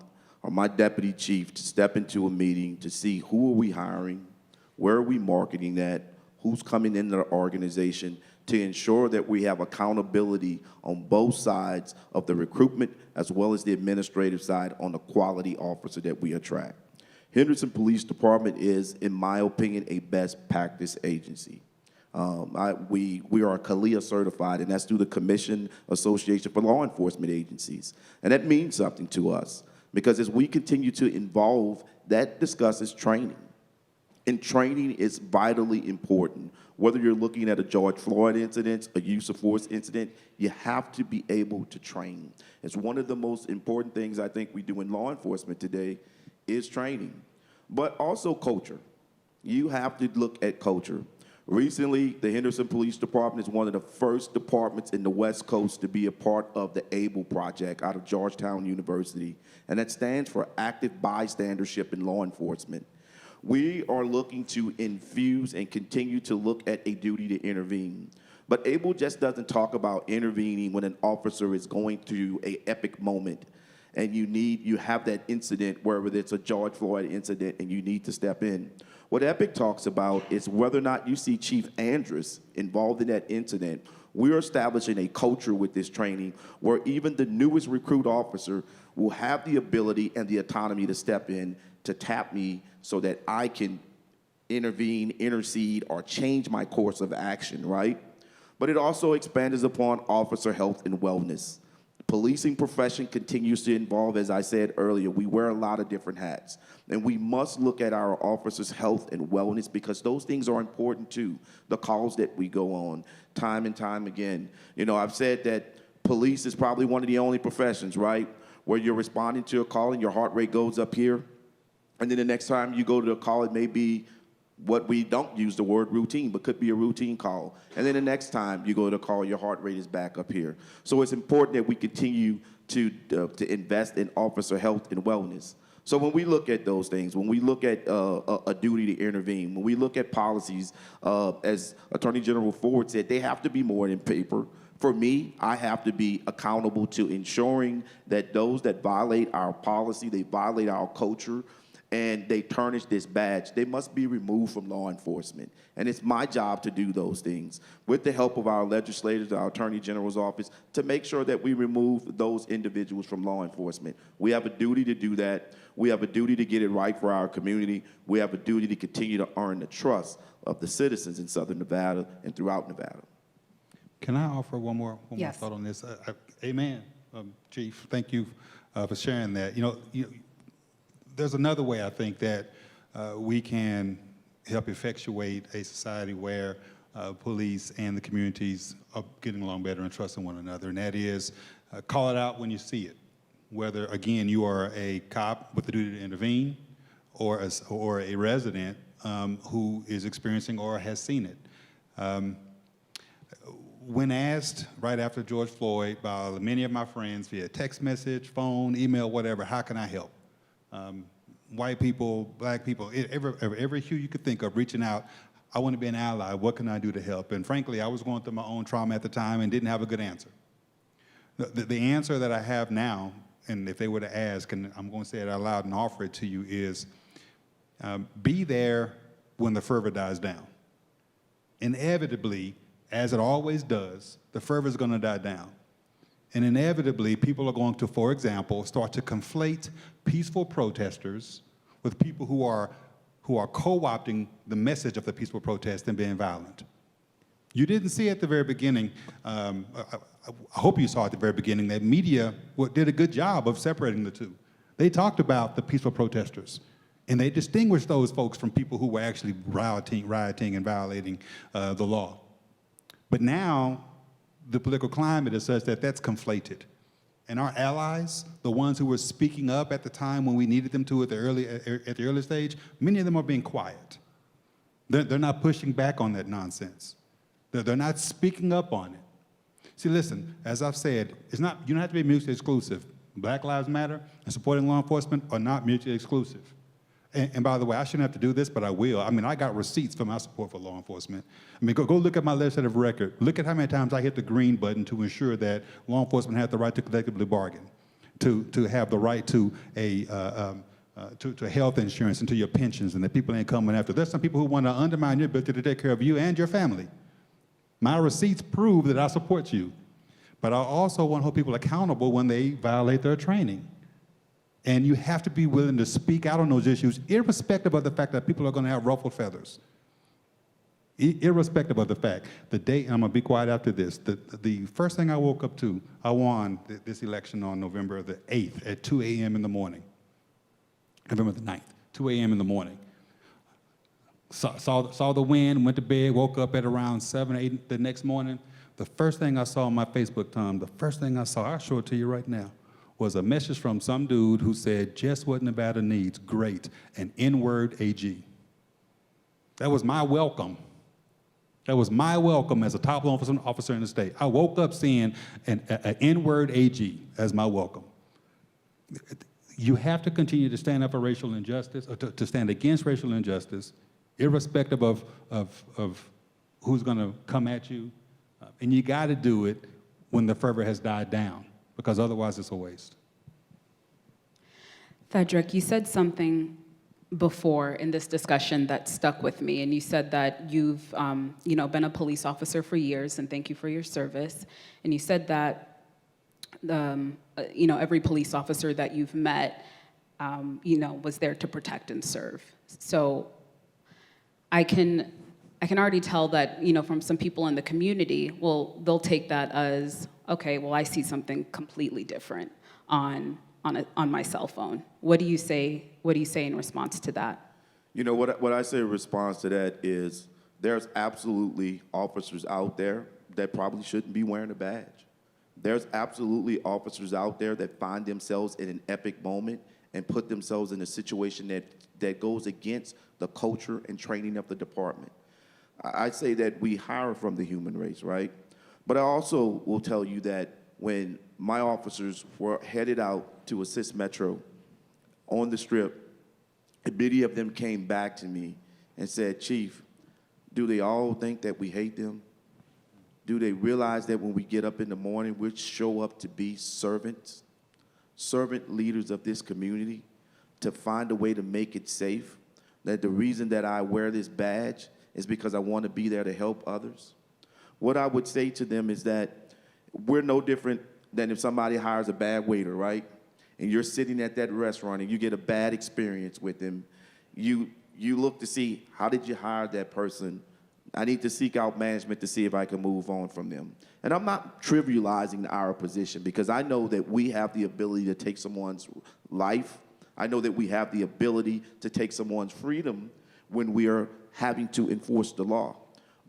or my deputy chief, to step into a meeting to see who are we hiring, where are we marketing that, who's coming into the organization, to ensure that we have accountability on both sides of the recruitment as well as the administrative side on the quality officer that we attract. Henderson Police Department is, in my opinion, a best practice agency. We are CALEA certified, and that's through the Commission Association for Law Enforcement Agencies. And that means something to us, because as we continue to evolve, that discusses training. And training is vitally important. Whether you're looking at a George Floyd incident, a use of force incident, you have to be able to train. It's one of the most important things I think we do in law enforcement today is training, but also culture. You have to look at culture. Recently, the Henderson Police Department is one of the first departments in the West Coast to be a part of the ABLE project out of Georgetown University, and that stands for Active Bystandership in Law Enforcement. We are looking to infuse and continue to look at a duty to intervene. But ABLE just doesn't talk about intervening when an officer is going through an epic moment and you have that incident, whether it's a George Floyd incident and you need to step in. What EPIC talks about is whether or not you see Chief Andrus involved in that incident. We're establishing a culture with this training where even the newest recruit officer will have the ability and the autonomy to step in to tap me so that I can intervene, intercede, or change my course of action, right? But it also expands upon officer health and wellness. The policing profession continues to evolve, as I said earlier. We wear a lot of different hats, and we must look at our officers' health and wellness because those things are important too. The calls that we go on time and time again. You know, I've said that police is probably one of the only professions, right, where you're responding to a call and your heart rate goes up here. And then the next time you go to the call, it may be what we don't use the word routine, but could be a routine call. And then the next time you go to the call, your heart rate is back up here. So it's important that we continue to invest in officer health and wellness. So when we look at those things, when we look at a duty to intervene, when we look at policies, as Attorney General Ford said, they have to be more than paper. For me, I have to be accountable to ensuring that those that violate our policy, they violate our culture, and they tarnish this badge, they must be removed from law enforcement. And it's my job to do those things with the help of our legislators, our Attorney General's office, to make sure that we remove those individuals from law enforcement. We have a duty to do that. We have a duty to get it right for our community. We have a duty to continue to earn the trust of the citizens in Southern Nevada and throughout Nevada. Can I offer one more Yes. thought on this? Amen, Chief. Thank you for sharing that. You know, there's another way I think that we can help effectuate a society where police and the communities getting along better and trusting one another, and that is call it out when you see it. Whether, again, you are a cop with the duty to intervene or a resident who is experiencing or has seen it. When asked right after George Floyd by many of my friends via text message, phone, email, whatever, how can I help? White people, black people, every hue you could think of reaching out, I want to be an ally, what can I do to help? And frankly, I was going through my own trauma at the time and didn't have a good answer. The answer that I have now, and if they were to ask, and I'm going to say it out loud and offer it to you, is be there when the fervor dies down. Inevitably, as it always does, the fervor is going to die down. And inevitably, people are going to, for example, start to conflate peaceful protesters with people who are co-opting the message of the peaceful protest and being violent. You didn't see at the very beginning, I hope you saw at the very beginning, that media did a good job of separating the two. They talked about the peaceful protesters, and they distinguished those folks from people who were actually rioting and violating the law. But now, the political climate is such that that's conflated. And our allies, the ones who were speaking up at the time when we needed them to at the early stage, many of them are being quiet. They're not pushing back on that nonsense. They're not speaking up on it. See, listen, as I've said, you don't have to be mutually exclusive. Black Lives Matter and supporting law enforcement are not mutually exclusive. And by the way, I shouldn't have to do this, but I will. I mean, I got receipts for my support for law enforcement. I mean, go look at my legislative record. Look at how many times I hit the green button to ensure that law enforcement had the right to collectively bargain, to have the right to health insurance and to your pensions, and that people ain't coming after. There's some people who want to undermine your ability to take care of you and your family. My receipts prove that I support you. But I also want to hold people accountable when they violate their training. And you have to be willing to speak out on those issues, irrespective of the fact that people are going to have ruffled feathers. Irrespective of the fact. The day, and I'm going to be quiet after this, the first thing I woke up to, I won this election on November the 8th at 2 a.m. in the morning. November the 9th, 2 a.m. in the morning. Saw the wind, went to bed, woke up at around 7 or 8 the next morning. The first thing I saw on my Facebook, Tom, the first thing I saw, I'll show it to you right now, was a message from some dude who said, just what Nevada needs, great, an N-word AG. That was my welcome. That was my welcome as a top law enforcement officer in the state. I woke up seeing an N-word AG as my welcome. You have to continue to stand up for racial injustice, or to stand against racial injustice, irrespective of who's gonna come at you. And you gotta do it when the fervor has died down, because otherwise it's a waste. Frederick, you said something before in this discussion that stuck with me, and you said that you've been a police officer for years, and thank you for your service. And you said that every police officer that you've met, was there to protect and serve. So I can already tell that, from some people in the community, well, they'll take that as, okay, well, I see something completely different on my cell phone. What do you say in response to that? What I say in response to that is there's absolutely officers out there that probably shouldn't be wearing a badge. There's absolutely officers out there that find themselves in an epic moment and put themselves in a situation that goes against the culture and training of the department. I say that we hire from the human race, right? But I also will tell you that when my officers were headed out to assist Metro on the Strip, many of them came back to me and said, Chief, do they all think that we hate them? Do they realize that when we get up in the morning, we show up to be servant leaders of this community, to find a way to make it safe? That the reason that I wear this badge is because I want to be there to help others? What I would say to them is that we're no different than if somebody hires a bad waiter, right? And you're sitting at that restaurant and you get a bad experience with them. You look to see, how did you hire that person? I need to seek out management to see if I can move on from them. And I'm not trivializing our position, because I know that we have the ability to take someone's life. I know that we have the ability to take someone's freedom when we are having to enforce the law.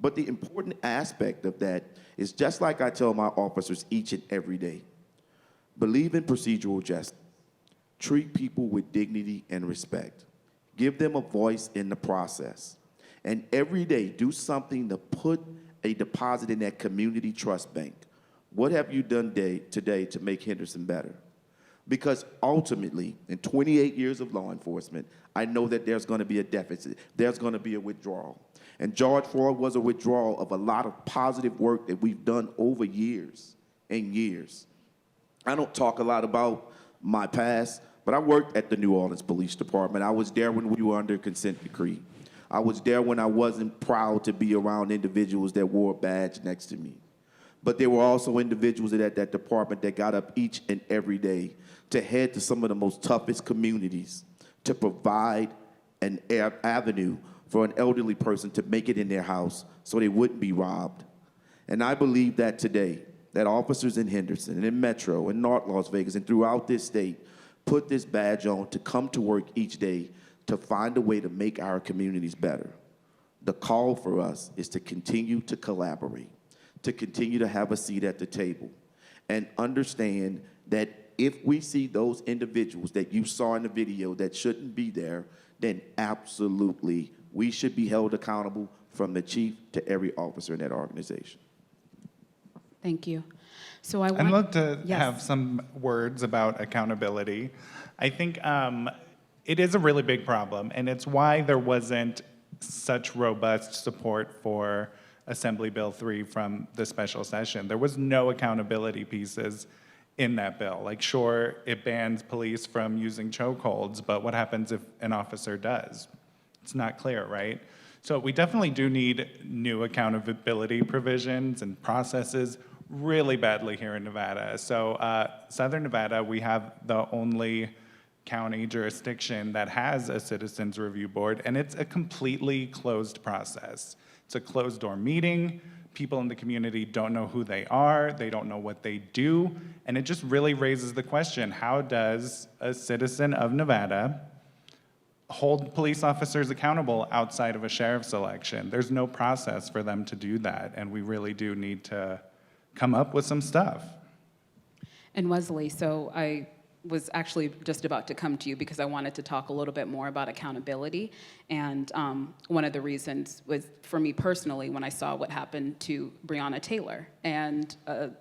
But the important aspect of that is just like I tell my officers each and every day, believe in procedural justice. Treat people with dignity and respect. Give them a voice in the process. And every day, do something to put a deposit in that community trust bank. What have you done today to make Henderson better? Because ultimately, in 28 years of law enforcement, I know that there's going to be a deficit. There's going to be a withdrawal. And George Floyd was a withdrawal of a lot of positive work that we've done over years and years. I don't talk a lot about my past, but I worked at the New Orleans Police Department. I was there when we were under consent decree. I was there when I wasn't proud to be around individuals that wore a badge next to me. But there were also individuals at that department that got up each and every day to head to some of the most toughest communities to provide an avenue for an elderly person to make it in their house so they wouldn't be robbed. And I believe that today, that officers in Henderson and in Metro and North Las Vegas and throughout this state put this badge on to come to work each day to find a way to make our communities better. The call for us is to continue to collaborate, to continue to have a seat at the table, and understand that if we see those individuals that you saw in the video that shouldn't be there, then absolutely we should be held accountable from the chief to every officer in that organization. Thank you. So I'd love to Yes. have some words about accountability. I think it is a really big problem, and it's why there wasn't such robust support for Assembly Bill 3 from the special session. There was no accountability pieces in that bill. Like, sure, it bans police from using chokeholds, but what happens if an officer does? It's not clear, right? So we definitely do need new accountability provisions and processes really badly here in Nevada. So Southern Nevada, we have the only county jurisdiction that has a citizens review board, and it's a completely closed process. It's a closed door meeting. People in the community don't know who they are, they don't know what they do, and it just really raises the question, how does a citizen of Nevada hold police officers accountable outside of a sheriff's election? There's no process for them to do that, and we really do need to come up with some stuff. And Wesley, so I was actually just about to come to you because I wanted to talk a little bit more about accountability. And one of the reasons was, for me personally, when I saw what happened to Breonna Taylor and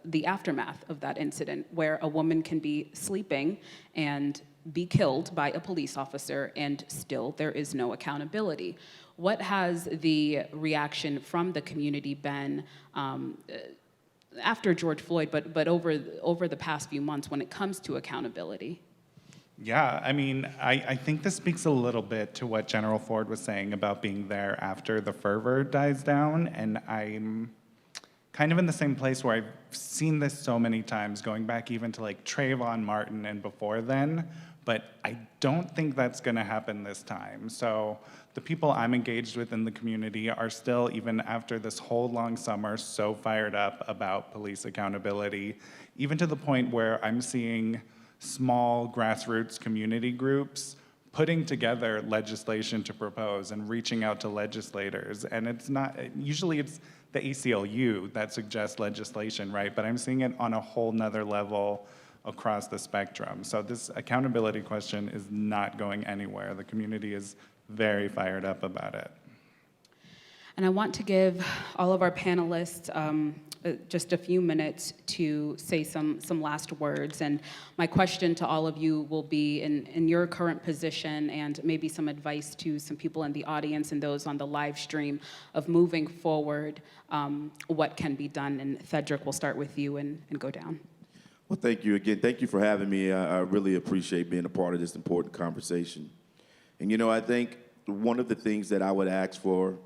the aftermath of that incident, where a woman can be sleeping and be killed by a police officer and still there is no accountability. What has the reaction from the community been after George Floyd, but over the past few months when it comes to accountability? Yeah, I mean, I think this speaks a little bit to what General Ford was saying about being there after the fervor dies down, and I'm kind of in the same place where I've seen this so many times, going back even to like Trayvon Martin and before then, but I don't think that's gonna happen this time. So the people I'm engaged with in the community are still, even after this whole long summer, so fired up about police accountability, even to the point where I'm seeing small grassroots community groups putting together legislation to propose and reaching out to legislators. And it's not, usually it's the ACLU that suggests legislation, right? But I'm seeing it on a whole nother level across the spectrum. So this accountability question is not going anywhere. The community is very fired up about it. And I want to give all of our panelists just a few minutes to say some last words. And my question to all of you will be, in your current position, and maybe some advice to some people in the audience and those on the live stream of moving forward, what can be done. And Thedrick, we'll start with you and go down. Well, thank you again. Thank you for having me. I really appreciate being a part of this important conversation. And you know, I think one of the things that I would ask for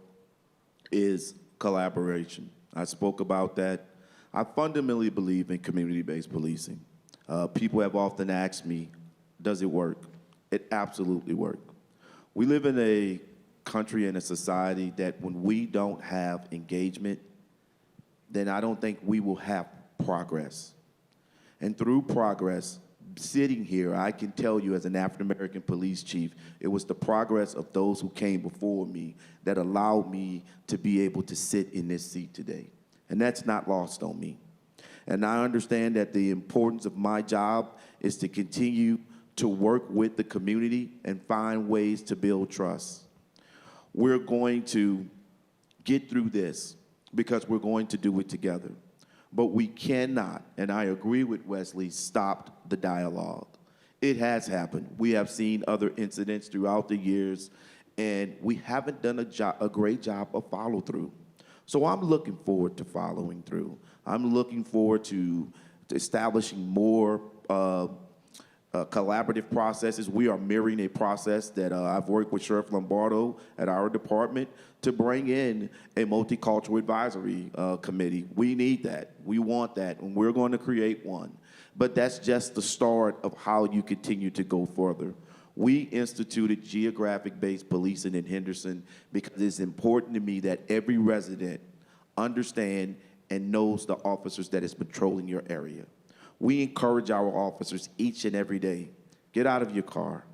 is collaboration. I spoke about that. I fundamentally believe in community-based policing. People have often asked me, does it work? It absolutely works. We live in a country and a society that when we don't have engagement, then I don't think we will have progress. And through progress, sitting here, I can tell you as an African-American police chief, it was the progress of those who came before me that allowed me to be able to sit in this seat today. And that's not lost on me. And I understand that the importance of my job is to continue to work with the community and find ways to build trust. We're going to get through this because we're going to do it together. But we cannot, and I agree with Wesley, stop the dialogue. It has happened. We have seen other incidents throughout the years, and we haven't done a great job of follow through. So I'm looking forward to following through. I'm looking forward to establishing more collaborative processes. We are mirroring a process that I've worked with Sheriff Lombardo at our department to bring in a multicultural advisory committee. We need that. We want that, and we're going to create one. But that's just the start of how you continue to go further. We instituted geographic-based policing in Henderson because it's important to me that every resident understand and knows the officers that is patrolling your area. We encourage our officers each and every day, get out of your car,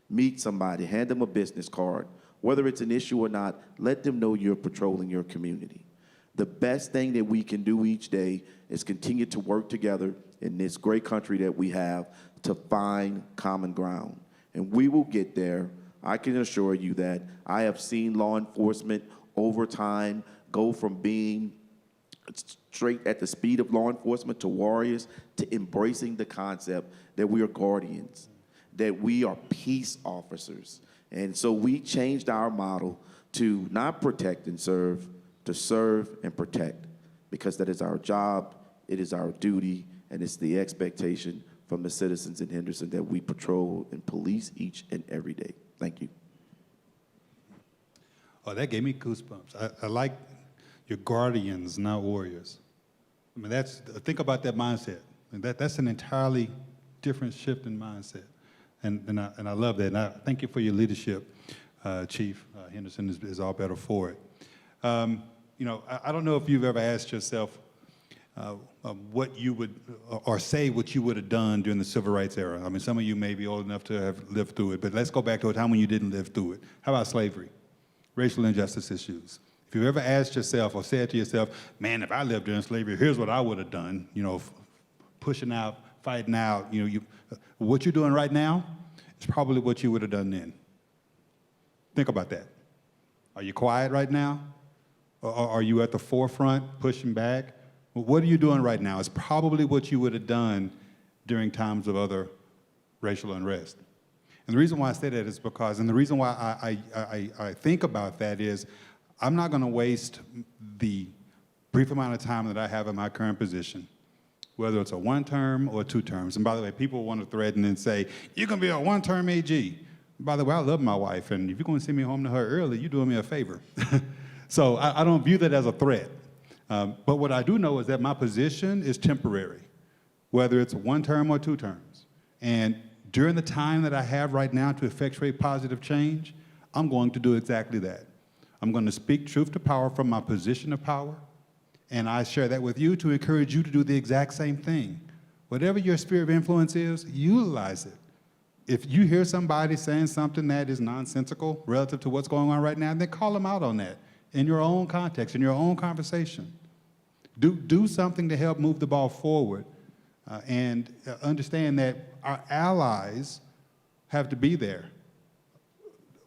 meet somebody, hand them a business card. Whether it's an issue or not, let them know you're patrolling your community. The best thing that we can do each day is continue to work together in this great country that we have to find common ground. And we will get there. I can assure you that I have seen law enforcement over time go from being straight at the speed of law enforcement to warriors to embracing the concept that we are guardians, that we are peace officers. And so we changed our model to not protect and serve, to serve and protect, because that is our job, it is our duty, and it's the expectation from the citizens in Henderson that we patrol and police each and every day. Thank you. Oh, that gave me goosebumps. I like your guardians, not warriors. I mean, think about that mindset. I mean, that's an entirely different shift in mindset. And I love that. And I thank you for your leadership, Chief. Henderson is all better for it. You know, I don't know if you've ever asked yourself what you would, or say what you would have done during the civil rights era. I mean, some of you may be old enough to have lived through it, but let's go back to a time when you didn't live through it. How about slavery, racial injustice issues? If you've ever asked yourself or said to yourself, man, if I lived during slavery, here's what I would have done, you know, pushing out, fighting out, you know, what you're doing right now is probably what you would have done then. Think about that. Are you quiet right now? Or are you at the forefront pushing back? Well, what are you doing right now? It's probably what you would have done during times of other racial unrest. And the reason why I say that is because, and the reason why I think about that is, I'm not going to waste the brief amount of time that I have in my current position, whether it's a one-term or 2 terms. And by the way, people want to threaten and say, you're going to be a one-term AG. By the way, I love my wife, and if you're going to send me home to her early, you're doing me a favor. So I don't view that as a threat. But what I do know is that my position is temporary, whether it's 1 term or 2 terms. And during the time that I have right now to effectuate positive change, I'm going to do exactly that. I'm going to speak truth to power from my position of power, and I share that with you to encourage you to do the exact same thing. Whatever your sphere of influence is, utilize it. If you hear somebody saying something that is nonsensical relative to what's going on right now, then call them out on that in your own context, in your own conversation. Do something to help move the ball forward, and understand that our allies have to be there.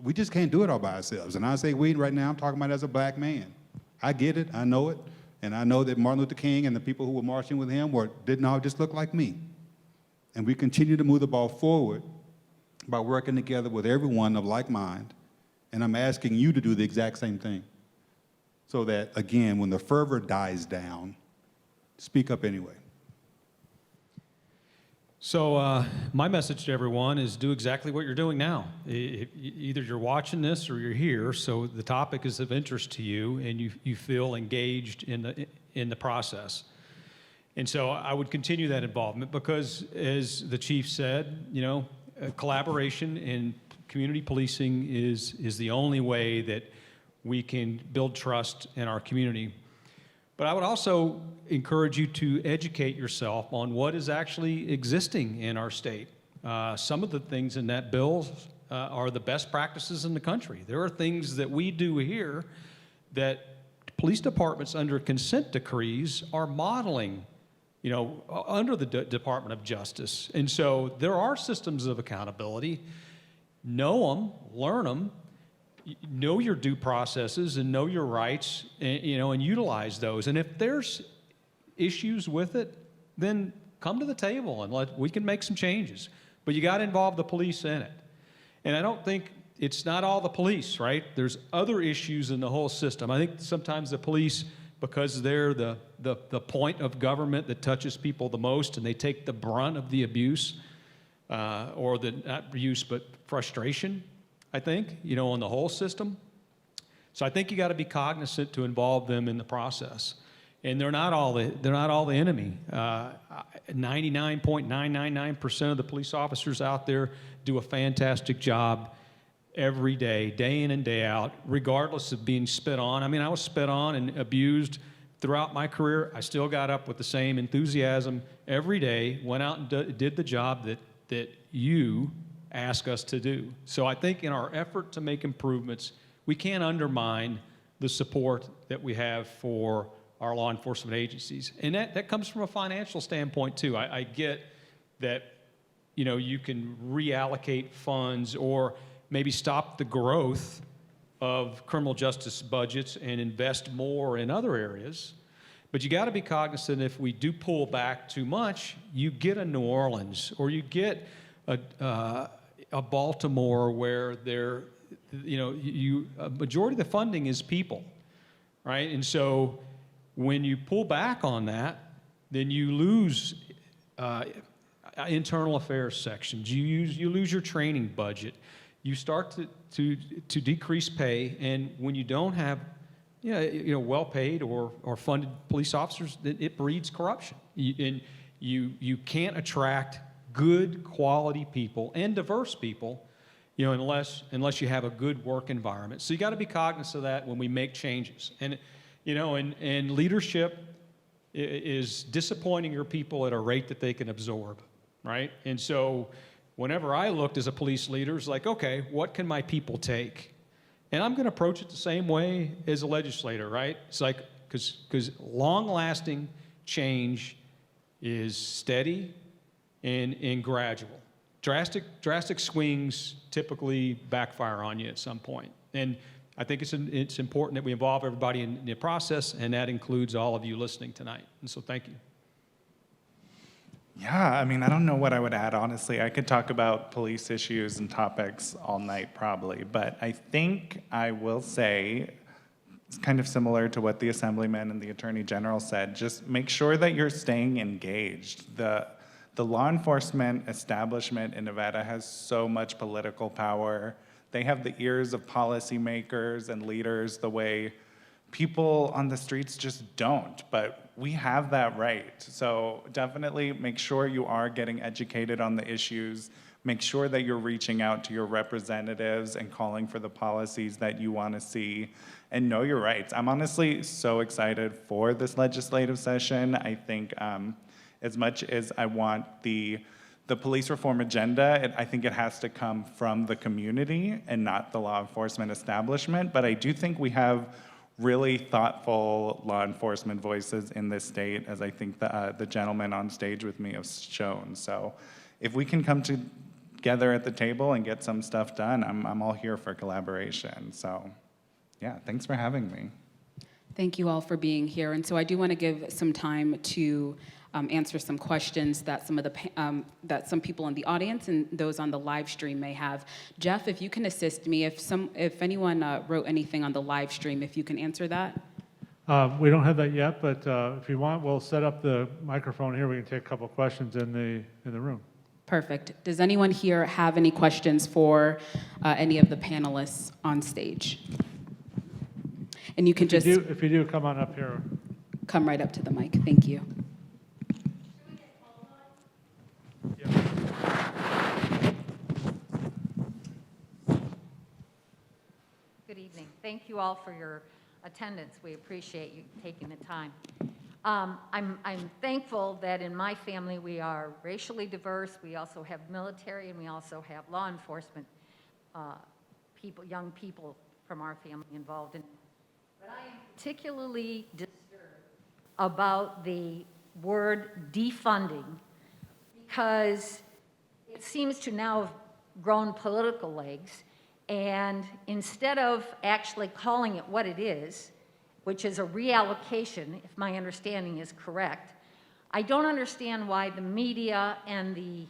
We just can't do it all by ourselves. And I say we right now, I'm talking about as a black man. I get it, I know it, and I know that Martin Luther King and the people who were marching with him didn't all just look like me. And we continue to move the ball forward by working together with everyone of like mind, and I'm asking you to do the exact same thing. So that, again, when the fervor dies down, speak up anyway. So my message to everyone is do exactly what you're doing now. Either you're watching this or you're here, so the topic is of interest to you and you feel engaged in the process. And so I would continue that involvement because, as the chief said, you know, collaboration in community policing is the only way that we can build trust in our community. But I would also encourage you to educate yourself on what is actually existing in our state. Some of the things in that bill are the best practices in the country. There are things that we do here that police departments under consent decrees are modeling, under the Department of Justice. And so there are systems of accountability. Know them, learn them, know your due processes and know your rights, and utilize those. And if there's issues with it, then come to the table and we can make some changes. But you got to involve the police in it. And I don't think it's not all the police, right? There's other issues in the whole system. I think sometimes the police, because they're the point of government that touches people the most, and they take the brunt of the abuse, or the, not abuse, but frustration, I think, on the whole system. So I think you got to be cognizant to involve them in the process. And they're not all the enemy. 99.999% of the police officers out there do a fantastic job every day, day in and day out, regardless of being spit on. I mean, I was spit on and abused throughout my career. I still got up with the same enthusiasm every day, went out and did the job that you ask us to do. So I think in our effort to make improvements, we can't undermine the support that we have for our law enforcement agencies. And that comes from a financial standpoint too. I get that, you can reallocate funds or maybe stop the growth of criminal justice budgets and invest more in other areas. But you got to be cognizant if we do pull back too much, you get a New Orleans or you get a Baltimore where a majority of the funding is people, right? And so when you pull back on that, then you lose internal affairs sections. You lose your training budget. You start to decrease pay, and when you don't have well-paid or funded police officers, it breeds corruption. You can't attract good quality people and diverse people, unless you have a good work environment. So you got to be cognizant of that when we make changes. And and leadership is disappointing your people at a rate that they can absorb, right? And so whenever I looked as a police leader, it's like, okay, what can my people take? And I'm going to approach it the same way as a legislator, right? It's like, because long-lasting change is steady and gradual. Drastic swings typically backfire on you at some point. And I think it's important that we involve everybody in the process, and that includes all of you listening tonight. And so thank you. Yeah, I mean, I don't know what I would add, honestly. I could talk about police issues and topics all night, probably. But I think I will say, it's kind of similar to what the Assemblyman and the Attorney General said, just make sure that you're staying engaged. The law enforcement establishment in Nevada has so much political power. They have the ears of policymakers and leaders the way people on the streets just don't, but we have that right. So definitely make sure you are getting educated on the issues. Make sure that you're reaching out to your representatives and calling for the policies that you want to see, and know your rights. I'm honestly so excited for this legislative session. I think as much as I want the police reform agenda, I think it has to come from the community and not the law enforcement establishment. But I do think we have really thoughtful law enforcement voices in this state, as I think the gentleman on stage with me has shown. So if we can come together at the table and get some stuff done, I'm all here for collaboration. So yeah, thanks for having me. Thank you all for being here. And so I do want to give some time to answer some questions that that some people in the audience and those on the live stream may have. Jeff, if you can assist me, if anyone wrote anything on the live stream, if you can answer that. We don't have that yet, but if you want, we'll set up the microphone here. We can take a couple questions in the room. Perfect. Does anyone here have any questions for any of the panelists on stage? And you can If you do, come on up here. come right up to the mic. Thank you. Good evening. Thank you all for your attendance. We appreciate you taking the time. I'm thankful that in my family we are racially diverse. We also have military, and we also have law enforcement people, young people from our family involved in it. But I am particularly disturbed about the word defunding, because it seems to now have grown political legs, and instead of actually calling it what it is, which is a reallocation, if my understanding is correct, I don't understand why the media and the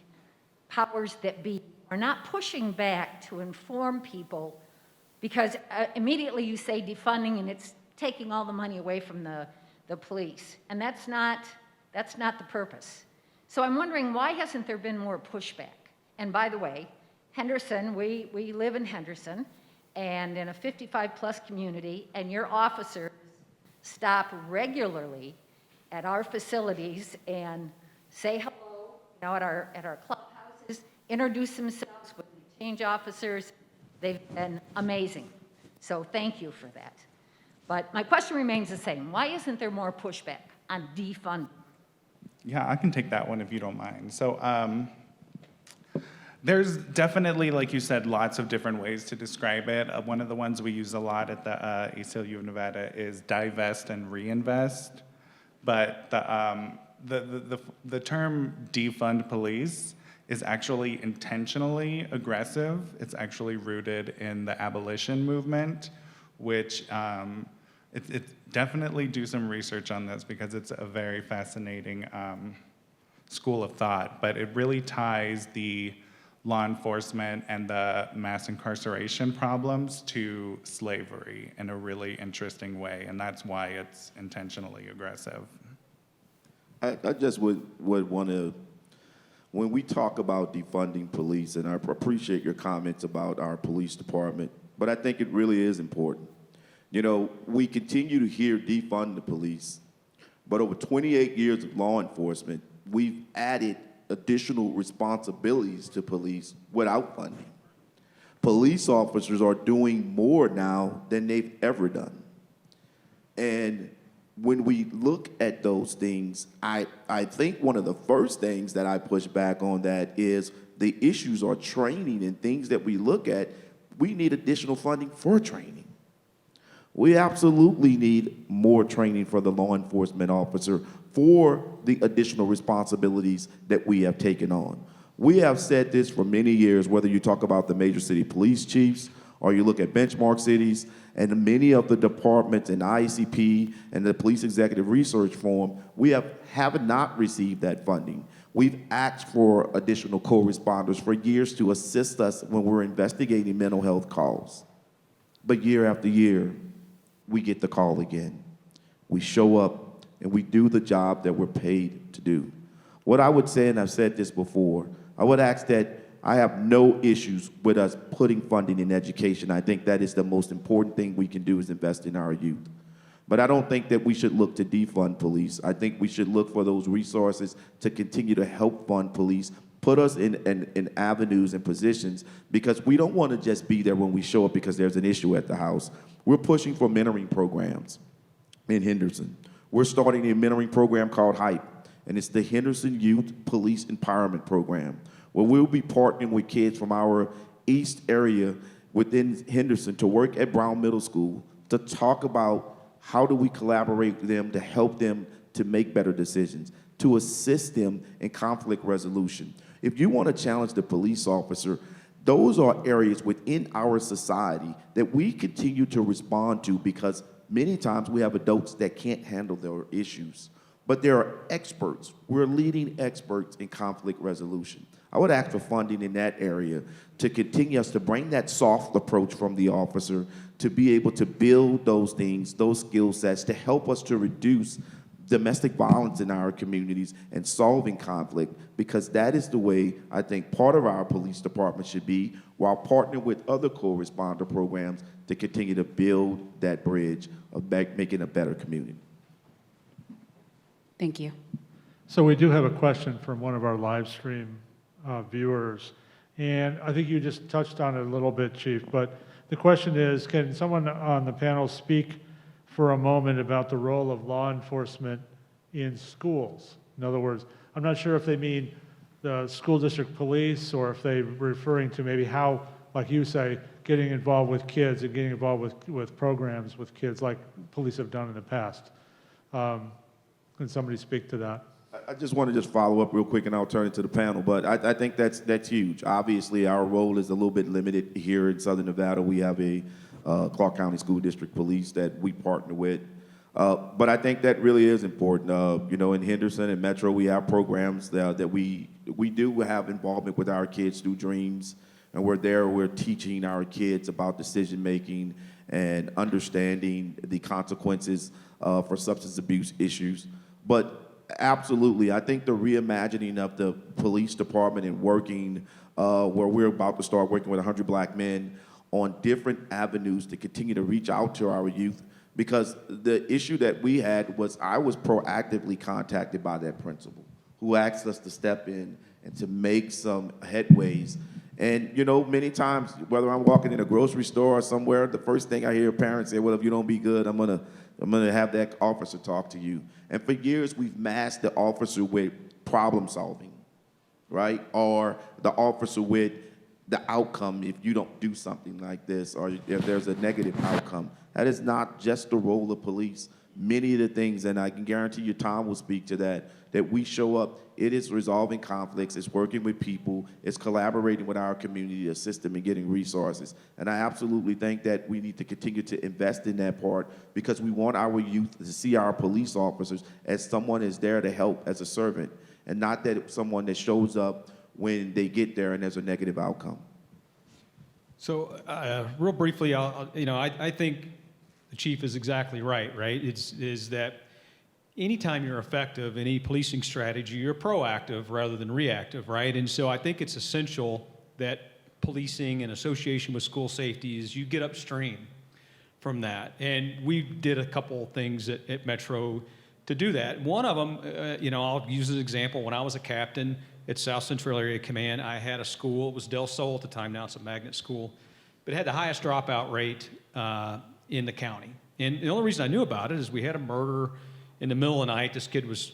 powers that be are not pushing back to inform people, because immediately you say defunding and it's taking all the money away from the police, and that's not the purpose. So I'm wondering, why hasn't there been more pushback? And by the way, Henderson, we live in Henderson, and in a 55-plus community, and your officers stop regularly at our facilities and say hello, at our clubhouses, introduce themselves with the change officers. They've been amazing. So thank you for that. But my question remains the same. Why isn't there more pushback on defunding? Yeah, I can take that one if you don't mind. So there's definitely, like you said, lots of different ways to describe it. One of the ones we use a lot at the ACLU of Nevada is divest and reinvest. But the term defund police is actually intentionally aggressive. It's actually rooted in the abolition movement, which it's definitely do some research on this, because it's a very fascinating school of thought. But it really ties the law enforcement and the mass incarceration problems to slavery in a really interesting way, and that's why it's intentionally aggressive. I just would want to, when we talk about defunding police, and I appreciate your comments about our police department, but I think it really is important. We continue to hear defund the police, but over 28 years of law enforcement, we've added additional responsibilities to police without funding. Police officers are doing more now than they've ever done. And when we look at those things, I think one of the first things that I push back on that is the issues are training and things that we look at. We need additional funding for training. We absolutely need more training for the law enforcement officer for the additional responsibilities that we have taken on. We have said this for many years, whether you talk about the major city police chiefs or you look at benchmark cities, and many of the departments in ICP and the Police Executive Research Forum, we have not received that funding. We've asked for additional co-responders for years to assist us when we're investigating mental health calls. But year after year, we get the call again. We show up and we do the job that we're paid to do. What I would say, and I've said this before, I would ask that I have no issues with us putting funding in education. I think that is the most important thing we can do, is invest in our youth. But I don't think that we should look to defund police. I think we should look for those resources to continue to help fund police, put us in avenues and positions, because we don't want to just be there when we show up because there's an issue at the house. We're pushing for mentoring programs in Henderson. We're starting a mentoring program called HYPE, and it's the Henderson Youth Police Empowerment Program, where we'll be partnering with kids from our east area within Henderson to work at Brown Middle School to talk about how do we collaborate with them to help them to make better decisions, to assist them in conflict resolution. If you want to challenge the police officer, those are areas within our society that we continue to respond to, because many times we have adults that can't handle their issues. But there are experts. We're leading experts in conflict resolution. I would ask for funding in that area to continue us to bring that soft approach from the officer to be able to build those things, those skill sets, to help us to reduce domestic violence in our communities and solving conflict, because that is the way I think part of our police department should be, while partnering with other co-responder programs to continue to build that bridge of making a better community. Thank you. So we do have a question from one of our live stream viewers, and I think you just touched on it a little bit, Chief, but the question is, can someone on the panel speak for a moment about the role of law enforcement in schools. In other words, I'm not sure if they mean the school district police or if they're referring to maybe how, like you say, getting involved with kids and getting involved with programs with kids like police have done in the past. Can somebody speak to that? I just want to follow up real quick, and I'll turn it to the panel. But I think that's huge. Obviously, our role is a little bit limited here in Southern Nevada. We have a Clark County School District Police that we partner with. But I think that really is important. In Henderson and Metro, we have programs that we do have involvement with our kids through Dreams, and we're teaching our kids about decision making and understanding the consequences for substance abuse issues. But absolutely, I think the reimagining of the police department and working where we're about to start working with 100 black men on different avenues to continue to reach out to our youth, because the issue that we had was I was proactively contacted by that principal who asked us to step in and to make some headways. And, many times, whether I'm walking in a grocery store or somewhere, the first thing I hear parents say, well, if you don't be good, I'm gonna have that officer talk to you. And for years, we've masked the officer with problem solving, right? Or the officer with the outcome if you don't do something like this, or if there's a negative outcome. That is not just the role of police. Many of the things, and I can guarantee you Tom will speak to that we show up, it is resolving conflicts, it's working with people, it's collaborating with our community to assist them in getting resources. And I absolutely think that we need to continue to invest in that part, because we want our youth to see our police officers as someone is there to help as a servant, and not that it's someone that shows up when they get there and there's a negative outcome. So, real briefly, I think the chief is exactly right? Is that anytime you're effective in any policing strategy, you're proactive rather than reactive, right? And so I think it's essential that policing in association with school safety is you get upstream from that. And we did a couple things at Metro to do that. One of them, I'll use as an example, when I was a captain at South Central Area Command, I had a school, it was Del Sol at the time, now it's a magnet school, but it had the highest dropout rate in the county. And the only reason I knew about it is we had a murder in the middle of the night. This kid was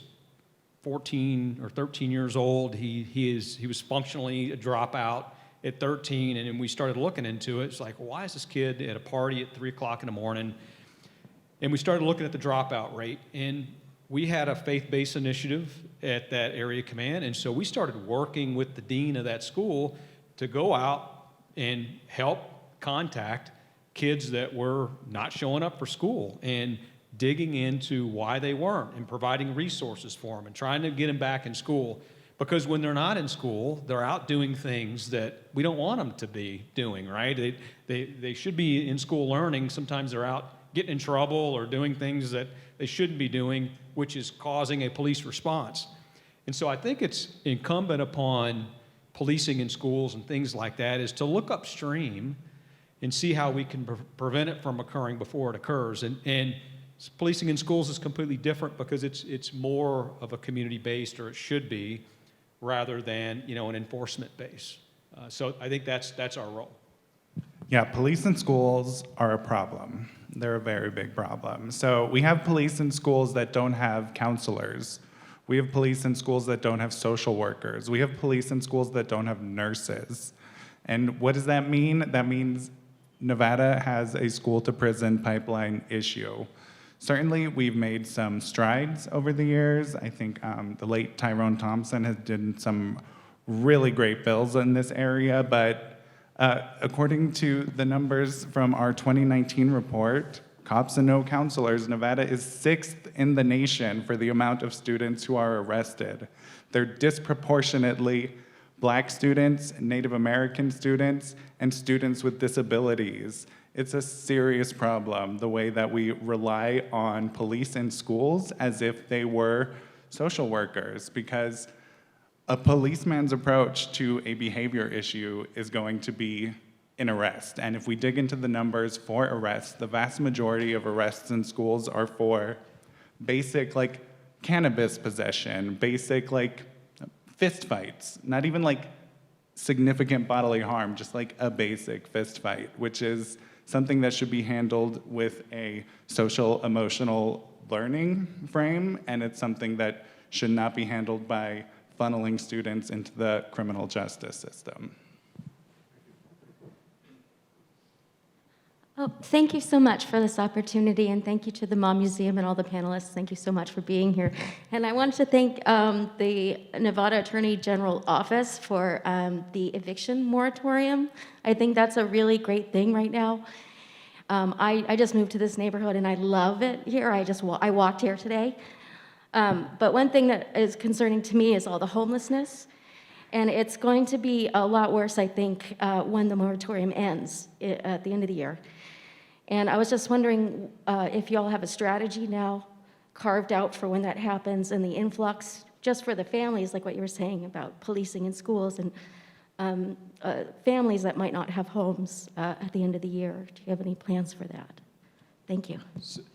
14 or 13 years old. He was functionally a dropout at 13, and then we started looking into it. It's like, why is this kid at a party at 3 o'clock in the morning? And we started looking at the dropout rate, and we had a faith-based initiative at that area command, and so we started working with the dean of that school to go out and help contact kids that were not showing up for school and digging into why they weren't and providing resources for them and trying to get them back in school. Because when they're not in school, they're out doing things that we don't want them to be doing, right? They should be in school learning. Sometimes they're out getting in trouble or doing things that they shouldn't be doing, which is causing a police response. And so I think it's incumbent upon policing in schools and things like that is to look upstream and see how we can prevent it from occurring before it occurs. And policing in schools is completely different because it's more of a community-based, or it should be, rather than an enforcement base. So I think that's our role. Yeah, police in schools are a problem. They're a very big problem. So we have police in schools that don't have counselors. We have police in schools that don't have social workers. We have police in schools that don't have nurses. And what does that mean? That means Nevada has a school-to-prison pipeline issue. Certainly, we've made some strides over the years. I think the late Tyrone Thompson has done some really great bills in this area, but according to the numbers from our 2019 report, Cops and No Counselors, Nevada is 6th in the nation for the amount of students who are arrested. They're disproportionately Black students, Native American students, and students with disabilities. It's a serious problem, the way that we rely on police in schools as if they were social workers, because a policeman's approach to a behavior issue is going to be an arrest. And if we dig into the numbers for arrests, the vast majority of arrests in schools are for basic, cannabis possession, basic, fist fights, not even, significant bodily harm, just, a basic fist fight, which is something that should be handled with a social emotional learning frame, and it's something that should not be handled by funneling students into the criminal justice system. Oh, thank you so much for this opportunity, and thank you to the Mom Museum and all the panelists. Thank you so much for being here. And I wanted to thank the Nevada Attorney General Office for the eviction moratorium. I think that's a really great thing right now. I just moved to this neighborhood, and I love it here. I walked here today. But one thing that is concerning to me is all the homelessness. And it's going to be a lot worse, I think, when the moratorium ends at the end of the year. And I was just wondering if y'all have a strategy now carved out for when that happens and the influx, just for the families, like what you were saying about policing in schools and families that might not have homes at the end of the year. Do you have any plans for that? Thank you.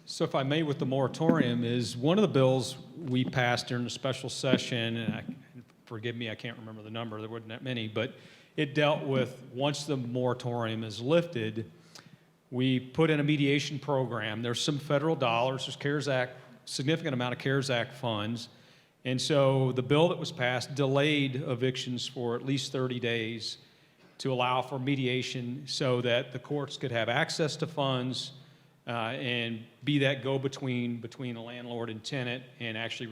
So if I may, with the moratorium, is one of the bills we passed during the special session, and forgive me, I can't remember the number, there weren't that many, but it dealt with, once the moratorium is lifted, we put in a mediation program. There's some federal dollars, there's CARES Act, significant amount of CARES Act funds, and so the bill that was passed delayed evictions for at least 30 days to allow for mediation so that the courts could have access to funds and be that go-between between a landlord and tenant, and actually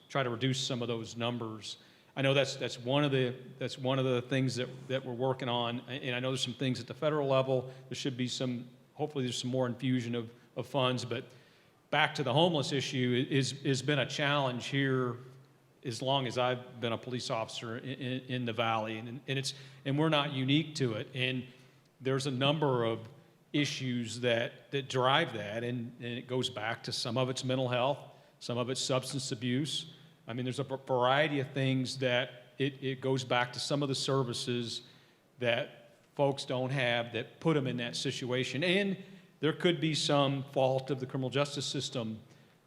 try to reduce some of those numbers. I know that's one of the things that we're working on, and I know there's some things at the federal level. There should be hopefully there's some more infusion of funds, but back to the homeless issue has been a challenge here as long as I've been a police officer in the Valley, and we're not unique to it. And there's a number of issues that drive that, and it goes back to some of it's mental health, some of it's substance abuse. I mean, there's a variety of things that it goes back to some of the services that folks don't have that put them in that situation. And there could be some fault of the criminal justice system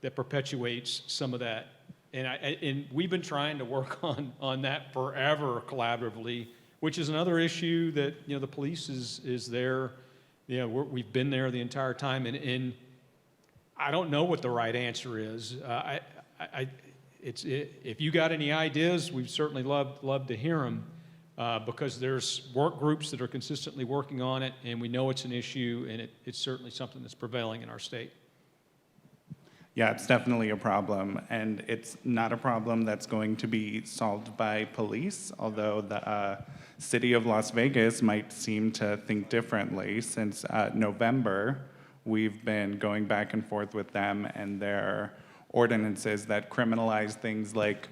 that perpetuates some of that. And we've been trying to work on that forever collaboratively, which is another issue that, the police is there. We've been there the entire time, and I don't know what the right answer is. If you got any ideas, we'd certainly love to hear them, because there's work groups that are consistently working on it, and we know it's an issue, and it's certainly something that's prevailing in our state. Yeah, it's definitely a problem, and it's not a problem that's going to be solved by police, although the city of Las Vegas might seem to think differently. Since November, we've been going back and forth with them and their ordinances that criminalize things like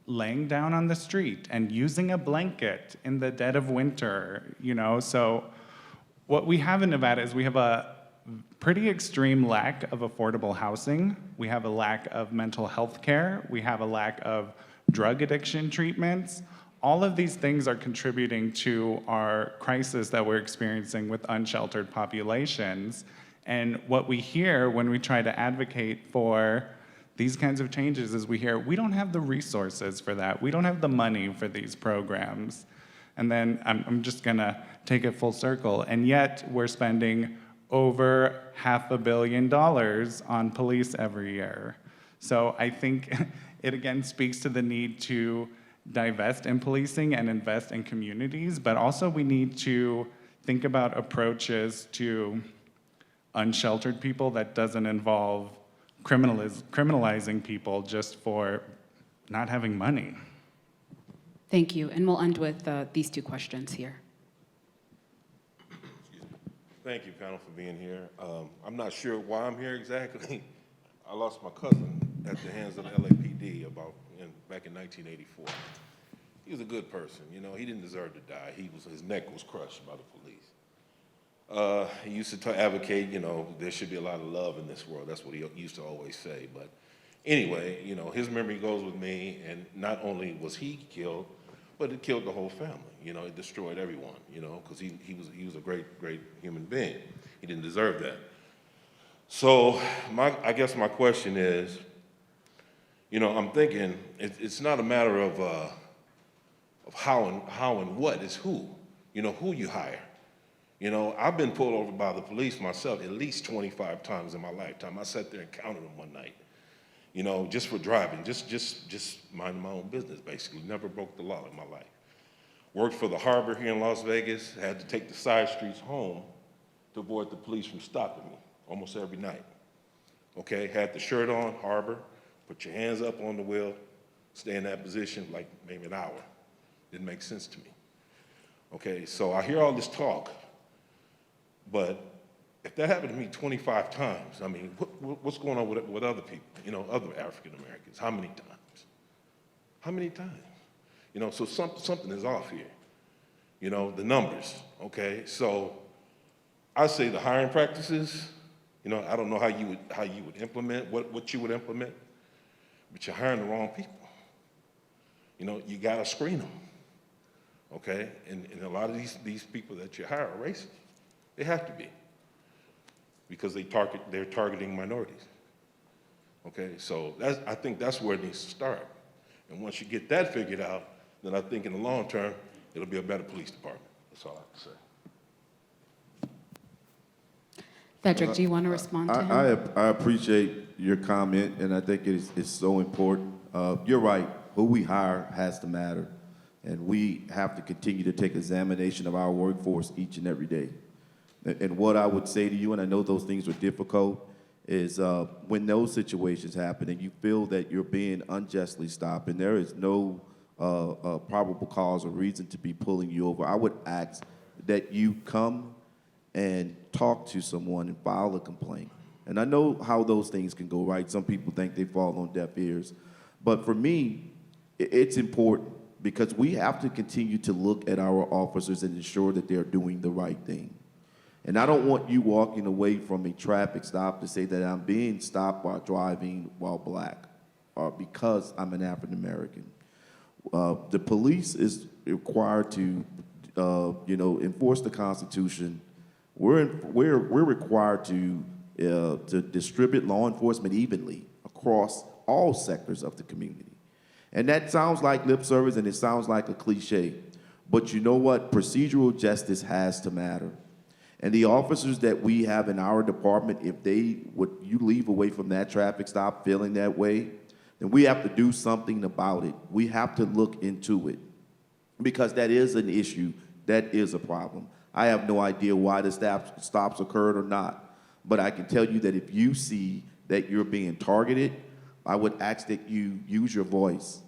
laying down on the street and using a blanket in the dead of winter, So what we have in Nevada is we have a pretty extreme lack of affordable housing. We have a lack of mental health care. We have a lack of drug addiction treatments. All of these things are contributing to our crisis that we're experiencing with unsheltered populations. And what we hear when we try to advocate for these kinds of changes is we hear, we don't have the resources for that. We don't have the money for these programs. And then I'm just gonna take it full circle. And yet we're spending over $500 million on police every year. So I think it again speaks to the need to divest in policing and invest in communities, but also we need to think about approaches to unsheltered people that doesn't involve criminalizing people just for not having money. Thank you, and we'll end with these two questions here. Thank you, panel, for being here. I'm not sure why I'm here exactly. I lost my cousin at the hands of the LAPD back in 1984. He was a good person, he didn't deserve to die. His neck was crushed by the police. He used to advocate, there should be a lot of love in this world. That's what he used to always say. But anyway, his memory goes with me, and not only was he killed, but it killed the whole family. It destroyed everyone, because he was a great, great human being. He didn't deserve that. So I guess my question is, I'm thinking it's not a matter of how and what, it's who, who you hire. You know, I've been pulled over by the police myself at least 25 times in my lifetime. I sat there and counted them one night, you know, just for driving, just minding my own business, basically. Never broke the law in my life. Worked for the harbor here in Las Vegas, had to take the side streets home to avoid the police from stopping me almost every night. Okay, had the shirt on, harbor, put your hands up on the wheel, stay in that position like maybe an hour. Didn't make sense to me. Okay, so I hear all this talk, but if that happened to me 25 times, I mean, what's going on with other people, you know, other African Americans? How many times? How many times? You know, so something is off here. You know, the numbers, okay? So I say the hiring practices, you know, I don't know how you would implement, what you would implement, but you're hiring the wrong people. You know, you gotta screen them, okay? And a lot of these people that you hire are racist. They have to be, because they're targeting minorities. Okay, so I think that's where it needs to start. And once you get that figured out, then I think in the long term, it'll be a better police department. That's all I have to say. Frederick, do you want to respond to him? I appreciate your comment, and I think it's so important. You're right. Who we hire has to matter, and we have to continue to take examination of our workforce each and every day. And what I would say to you, and I know those things are difficult, is when those situations happen and you feel that you're being unjustly stopped and there is no probable cause or reason to be pulling you over, I would ask that you come and talk to someone and file a complaint. And I know how those things can go, right? Some people think they fall on deaf ears. But for me, it's important because we have to continue to look at our officers and ensure that they're doing the right thing. And I don't want you walking away from a traffic stop to say that I'm being stopped while driving while black or because I'm an African American. The police is required to, enforce the Constitution. We're required to distribute law enforcement evenly across all sectors of the community. And that sounds like lip service and it sounds like a cliche, but you know what? Procedural justice has to matter. And the officers that we have in our department, if you leave away from that traffic stop feeling that way, then we have to do something about it. We have to look into it because that is an issue. That is a problem. I have no idea why the stops occurred or not, but I can tell you that if you see that you're being targeted, I would ask that you use your voice.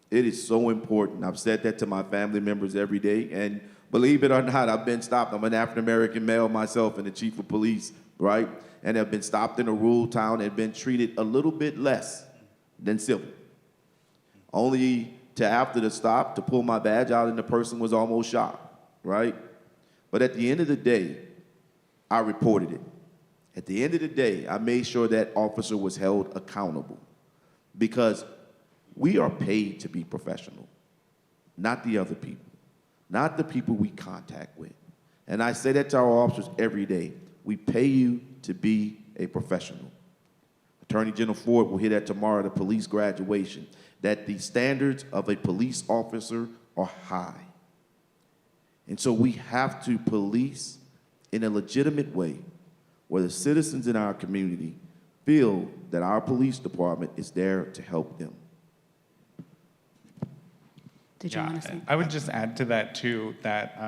It is so important. I've said that to my family members every day, and believe it or not, I've been stopped. I'm an African-American male myself and the chief of police, right? And have been stopped in a rural town and been treated a little bit less than civil. Only to, after the stop, to pull my badge out and the person was almost shot, right? But at the end of the day, I reported it. At the end of the day, I made sure that officer was held accountable because we are paid to be professional, not the other people. Not the people we contact with. And I say that to our officers every day. We pay you to be a professional. Attorney General Ford will hear that tomorrow at the police graduation, that the standards of a police officer are high. And so we have to police in a legitimate way where the citizens in our community feel that our police department is there to help them. Did you want to say? I would just add to that too that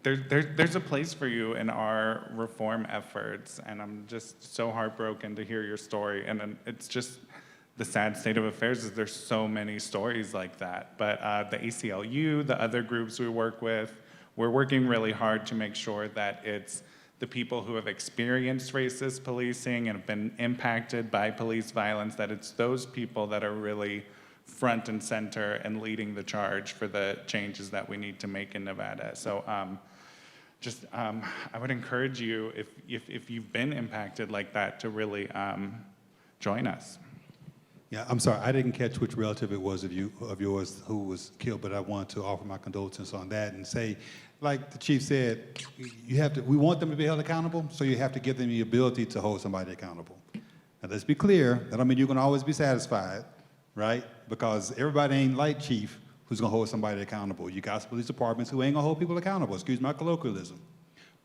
there's a place for you in our reform efforts, and I'm just so heartbroken to hear your story. And it's just the sad state of affairs is there's so many stories like that. But the ACLU, the other groups we work with, we're working really hard to make sure that it's the people who have experienced racist policing and have been impacted by police violence, that it's those people that are really front and center and leading the charge for the changes that we need to make in Nevada. So I would encourage you, if you've been impacted like that, to really join us. Yeah, I'm sorry, I didn't catch which relative it was of yours who was killed, but I want to offer my condolences on that and say, like the chief said, we want them to be held accountable, so you have to give them the ability to hold somebody accountable. Now let's be clear, that don't mean you're gonna always be satisfied, right? Because everybody ain't like chief who's gonna hold somebody accountable. You got police departments who ain't gonna hold people accountable, excuse my colloquialism.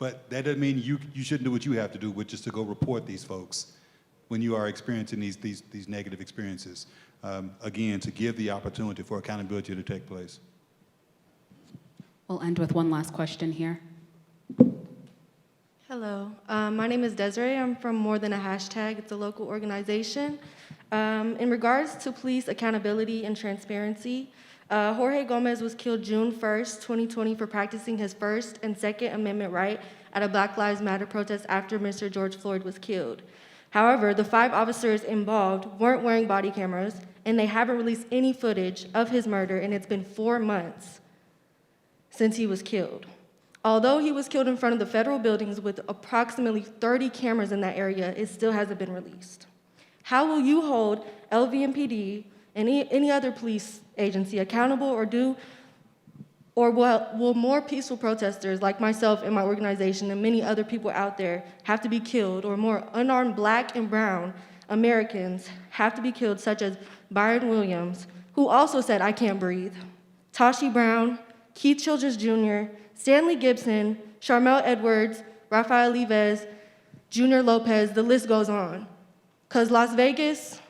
But that doesn't mean you shouldn't do what you have to do, which is to go report these folks when you are experiencing these negative experiences. Again, to give the opportunity for accountability to take place. We'll end with one last question here. Hello, my name is Desiree. I'm from More Than a Hashtag. It's a local organization. In regards to police accountability and transparency, Jorge Gomez was killed June 1st, 2020 for practicing his First and Second Amendment right at a Black Lives Matter protest after Mr. George Floyd was killed. However, the 5 officers involved weren't wearing body cameras, and they haven't released any footage of his murder, and it's been 4 months since he was killed. Although he was killed in front of the federal buildings with approximately 30 cameras in that area, it still hasn't been released. How will you hold LVMPD and any other police agency accountable, or will more peaceful protesters like myself and my organization and many other people out there have to be killed, or more unarmed Black and brown Americans have to be killed, such as Byron Williams, who also said, "I can't breathe," Tashi Brown, Keith Childress Jr., Stanley Gibson, Sharmell Edwards, Rafael Leves, Junior Lopez, the list goes on. Because Las Vegas,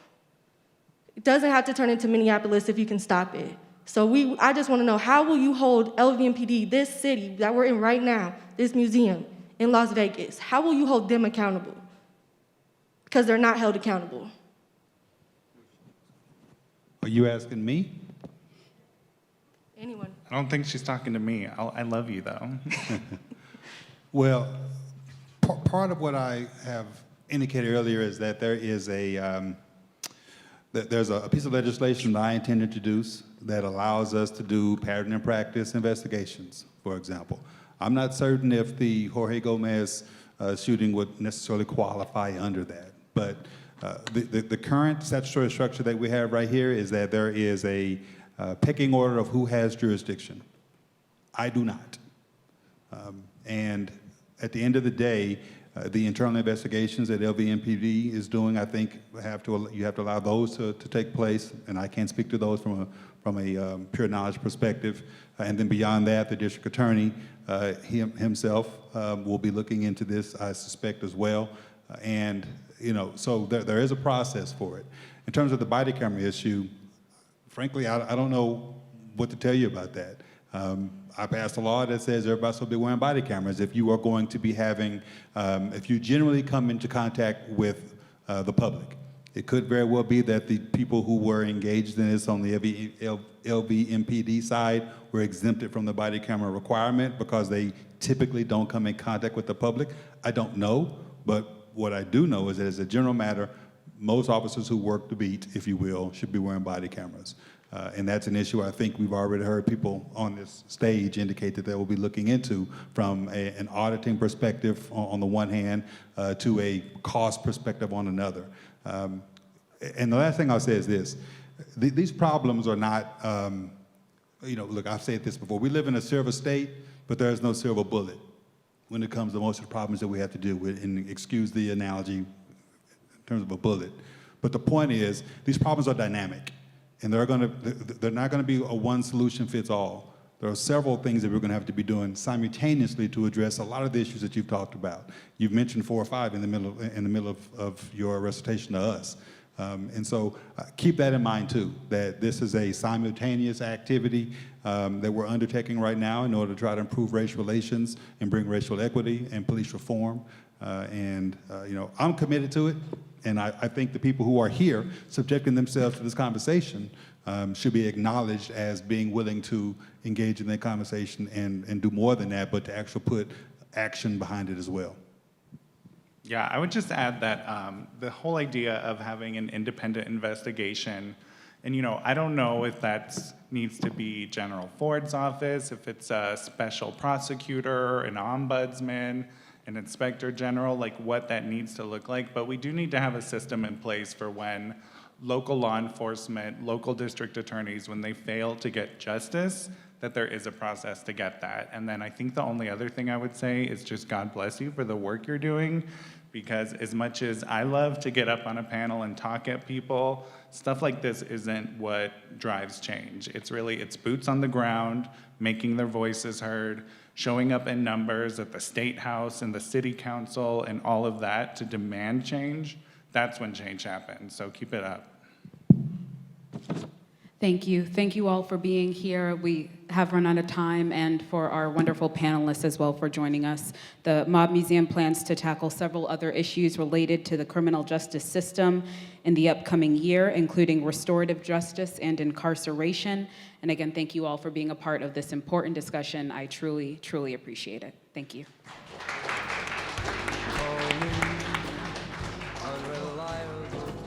it doesn't have to turn into Minneapolis if you can stop it. So I just want to know, how will you hold LVMPD, this city that we're in right now, this museum in Las Vegas, how will you hold them accountable? Because they're not held accountable. Are you asking me? Anyone? I don't think she's talking to me. I love you, though. Well, part of what I have indicated earlier is that there is there's a piece of legislation that I intend to introduce that allows us to do pattern and practice investigations, for example. I'm not certain if the Jorge Gomez shooting would necessarily qualify under that, but the current statutory structure that we have right here is that there is a pecking order of who has jurisdiction. I do not. And at the end of the day, the internal investigations that LVMPD is doing, I think, you have to allow those to take place, and I can't speak to those from a pure knowledge perspective. And then beyond that, the district attorney himself will be looking into this, I suspect, as well. And so there is a process for it. In terms of the body camera issue, frankly, I don't know what to tell you about that. I passed a law that says everybody's supposed to be wearing body cameras if you are going to be having, if you generally come into contact with the public. It could very well be that the people who were engaged in this on the LVMPD side were exempted from the body camera requirement because they typically don't come in contact with the public. I don't know, but what I do know is that as a general matter, most officers who work the beat, if you will, should be wearing body cameras. And that's an issue I think we've already heard people on this stage indicate that they will be looking into from an auditing perspective on the one hand to a cost perspective on another. And the last thing I'll say is this. These problems are not, look, I've said this before. We live in a silver state, but there is no silver bullet when it comes to most of the problems that we have to deal with, and excuse the analogy in terms of a bullet. But the point is, these problems are dynamic. And they're not going to be a one solution fits all. There are several things that we're going to have to be doing simultaneously to address a lot of the issues that you've talked about. You've mentioned 4 or 5 in the middle of your recitation to us. And so keep that in mind too, that this is a simultaneous activity that we're undertaking right now in order to try to improve race relations and bring racial equity and police reform. I'm committed to it. And I think the people who are here subjecting themselves to this conversation should be acknowledged as being willing to engage in that conversation and do more than that, but to actually put action behind it as well. Yeah, I would just add that the whole idea of having an independent investigation, and I don't know if that needs to be General Ford's office, if it's a special prosecutor, an ombudsman, an inspector general, like what that needs to look like, but we do need to have a system in place for when local law enforcement, local district attorneys, when they fail to get justice, that there is a process to get that. And then I think the only other thing I would say is just God bless you for the work you're doing, Because as much as I love to get up on a panel and talk at people, stuff like this isn't what drives change. It's boots on the ground, making their voices heard, showing up in numbers at the State House and the City Council and all of that to demand change. That's when change happens, so keep it up. Thank you. Thank you all for being here. We have run out of time, and for our wonderful panelists as well for joining us. The Mob Museum plans to tackle several other issues related to the criminal justice system in the upcoming year, including restorative justice and incarceration. And again, thank you all for being a part of this important discussion. I truly, truly appreciate it. Thank you.